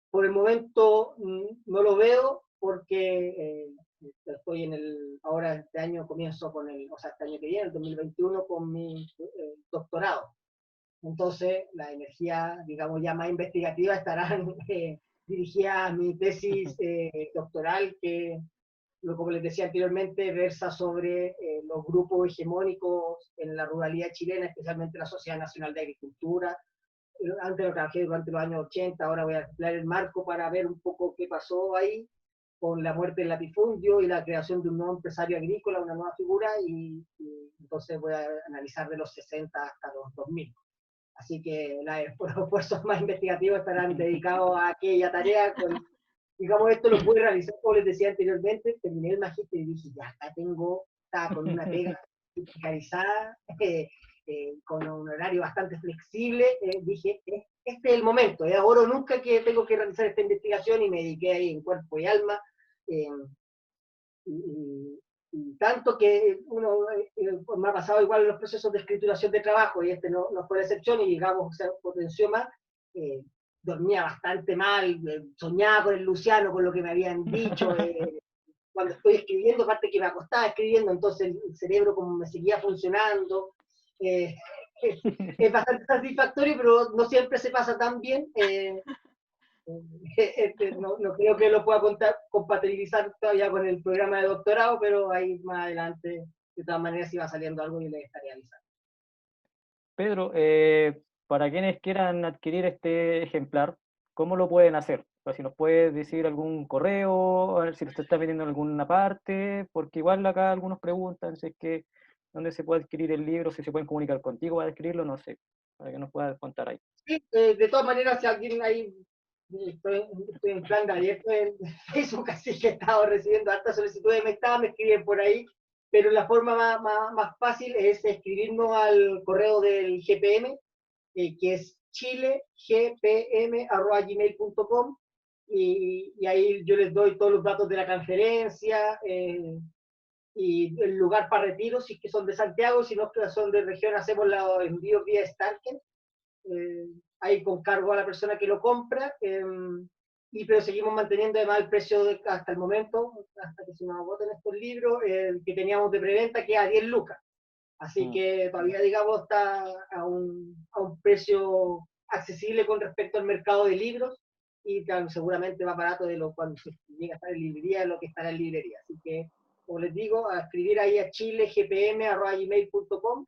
B: por el momento no lo veo porque estoy ahora este año comienzo o sea, este año que viene, el 2021, con mi doctorado. Entonces, la energía, digamos, ya más investigativa estarán dirigida a mi tesis doctoral, que, como les decía anteriormente, versa sobre los grupos hegemónicos en la ruralidad chilena, especialmente la Sociedad Nacional de Agricultura. Antes lo trabajé durante los años 80, ahora voy a emplear el marco para ver un poco qué pasó ahí con la muerte del latifundio y la creación de un nuevo empresario agrícola, una nueva figura, y entonces voy a analizar de los 60 hasta los 2000. Así que los esfuerzos más investigativos estarán dedicados a aquella tarea. Digamos, esto lo pude realizar, como les decía anteriormente, terminé el magíster y dije, ya, acá estaba con una pega fiscalizada, con un horario bastante flexible, dije, este es el momento, es ahora o nunca que tengo que realizar esta investigación, y me dediqué ahí en cuerpo y alma, y tanto que me ha pasado igual en los procesos de escrituración de trabajo, y este no fue la excepción, y digamos, se potenció más. Dormía bastante mal, soñaba con el Luciano, con lo que me habían dicho, cuando estoy escribiendo, aparte que me acostaba escribiendo, entonces el cerebro como me seguía funcionando. Es bastante satisfactorio, pero no siempre se pasa tan bien. No creo que lo pueda compatibilizar todavía con el programa de doctorado, pero ahí más adelante, de todas maneras, si va saliendo algo, y le estaré avisando.
A: Pedro, para quienes quieran adquirir este ejemplar, ¿cómo lo pueden hacer? O sea, si nos puedes decir algún correo, a ver si lo está vendiendo en alguna parte, porque igual acá algunos preguntan si es que dónde se puede adquirir el libro, si se pueden comunicar contigo para adquirirlo, no sé, para que nos puedas contar ahí.
B: Sí, de todas maneras, si alguien ahí, estoy en plan de abierto en Facebook, así que he estado recibiendo hartas solicitudes, me escriben por ahí, pero la forma más fácil es escribirnos al correo del GPM, que es chilegpm@gmail.com, y ahí yo les doy todos los datos de la conferencia, y el lugar para retiro, si es que son de Santiago, si no son de región, hacemos los envíos vía Starken, ahí con cargo a la persona que lo compra, pero seguimos manteniendo además el precio hasta el momento, hasta que se nos agoten estos libros, que teníamos de preventa, que es a 10 lucas. Así que todavía, digamos, está a un precio accesible con respecto al mercado de libros, y claro, seguramente más barato de lo cuando se llega a estar en librería, de lo que estará en librería. Así que, como les digo, a escribir ahí a chilegpm@gmail.com,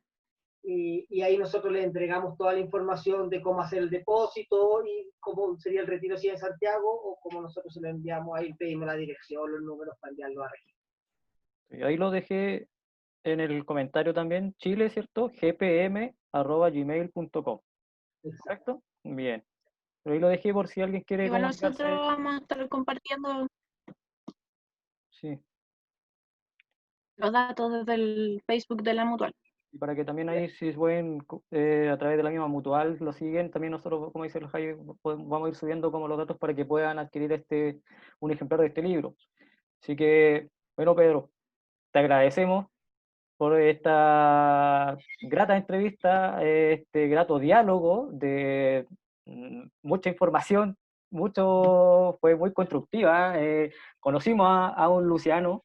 B: y ahí nosotros le entregamos toda la información de cómo hacer el depósito y cómo sería el retiro si en Santiago, o cómo nosotros se lo enviamos, ahí pedimos la dirección, los números para enviarlo a registro.
A: Sí, ahí lo dejé en el comentario también, Chile, ¿cierto? gpm@gmail.com. ¿Correcto? Bien. Pero ahí lo dejé por si alguien quiere
C: Igual
A: comunicarse.
C: nosotros vamos a estar compartiendo
A: Sí.
C: los datos desde el Facebook de la Mutual.
A: Y para que también ahí, si pueden, a través de la misma Mutual, lo siguen, también nosotros, como dice el Jaime, vamos a ir subiendo como los datos para que puedan adquirir un ejemplar de este libro. Así que, bueno, Pedro, te agradecemos por esta grata entrevista, este grato diálogo de mucha información, fue muy constructiva. Conocimos a un Luciano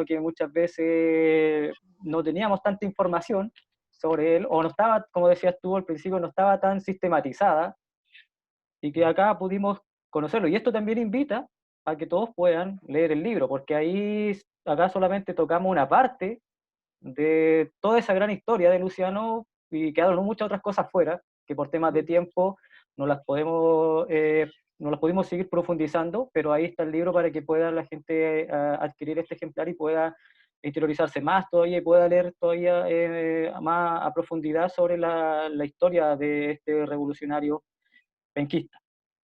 A: que muchas veces no teníamos tanta información sobre él, o no estaba, como decías tú al principio, no estaba tan sistematizada, y que acá pudimos conocerlo. Y esto también invita a que todos puedan leer el libro, porque acá solamente tocamos una parte de toda esa gran historia de Luciano, y quedaron muchas otras cosas fuera, que por temas de tiempo no las pudimos seguir profundizando, pero ahí está el libro para que pueda la gente adquirir este ejemplar y pueda interiorizarse más todavía, y pueda leer todavía más a profundidad sobre la historia de este revolucionario penquista.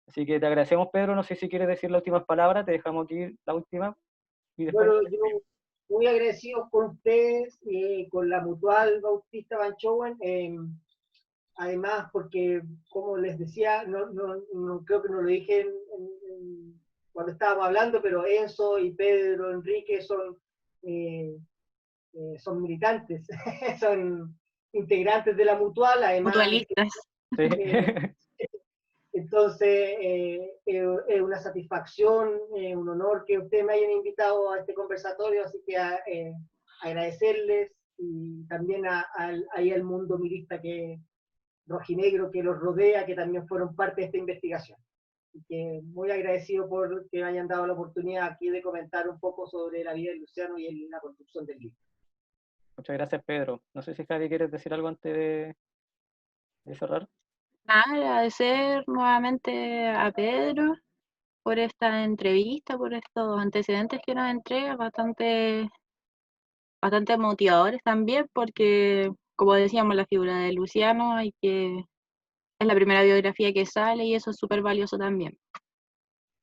A: Así que te agradecemos, Pedro. No sé si quieres decir las últimas palabras, te dejamos aquí la última. Y después...
B: Bueno, yo muy agradecido con ustedes, con la Mutual Bautista Banchowen, además porque, como les decía, no creo que no lo dije cuando estábamos hablando, pero Enzo y Pedro Enrique son militantes, son integrantes de la mutual, además.
C: Mutualistas.
A: Sí.
B: Entonces, es una satisfacción, un honor que ustedes me hayan invitado a este conversatorio, así que agradecerles y también ahí al mundo milista rojinegro que los rodea, que también fueron parte de esta investigación. Y que muy agradecido por que me hayan dado la oportunidad aquí de comentar un poco sobre la vida de Luciano y la construcción del libro.
A: Muchas gracias, Pedro. No sé si Javi quieres decir algo antes de cerrar.
C: Nada, agradecer nuevamente a Pedro por esta entrevista, por estos antecedentes que nos entrega, bastante motivadores también, porque, como decíamos, la figura de Luciano es la primera biografía que sale y eso es súper valioso también.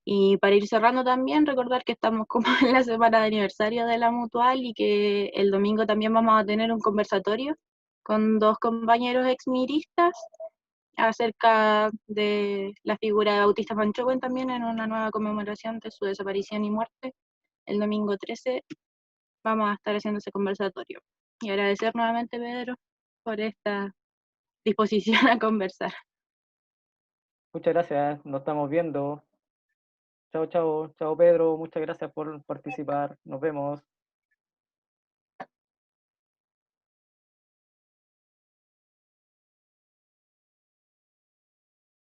C: Y para ir cerrando también, recordar que estamos como en la semana de aniversario de la Mutual y que el domingo también vamos a tener un conversatorio con 2 compañeros exmiristas acerca de la figura de Bautista Panchowen también en una nueva conmemoración de su desaparición y muerte. El domingo 13 vamos a estar haciendo ese conversatorio. Y agradecer nuevamente, Pedro, por esta disposición a conversar.
A: Muchas gracias, nos estamos viendo. Chao, chao, chao Pedro, muchas gracias por participar, nos vemos.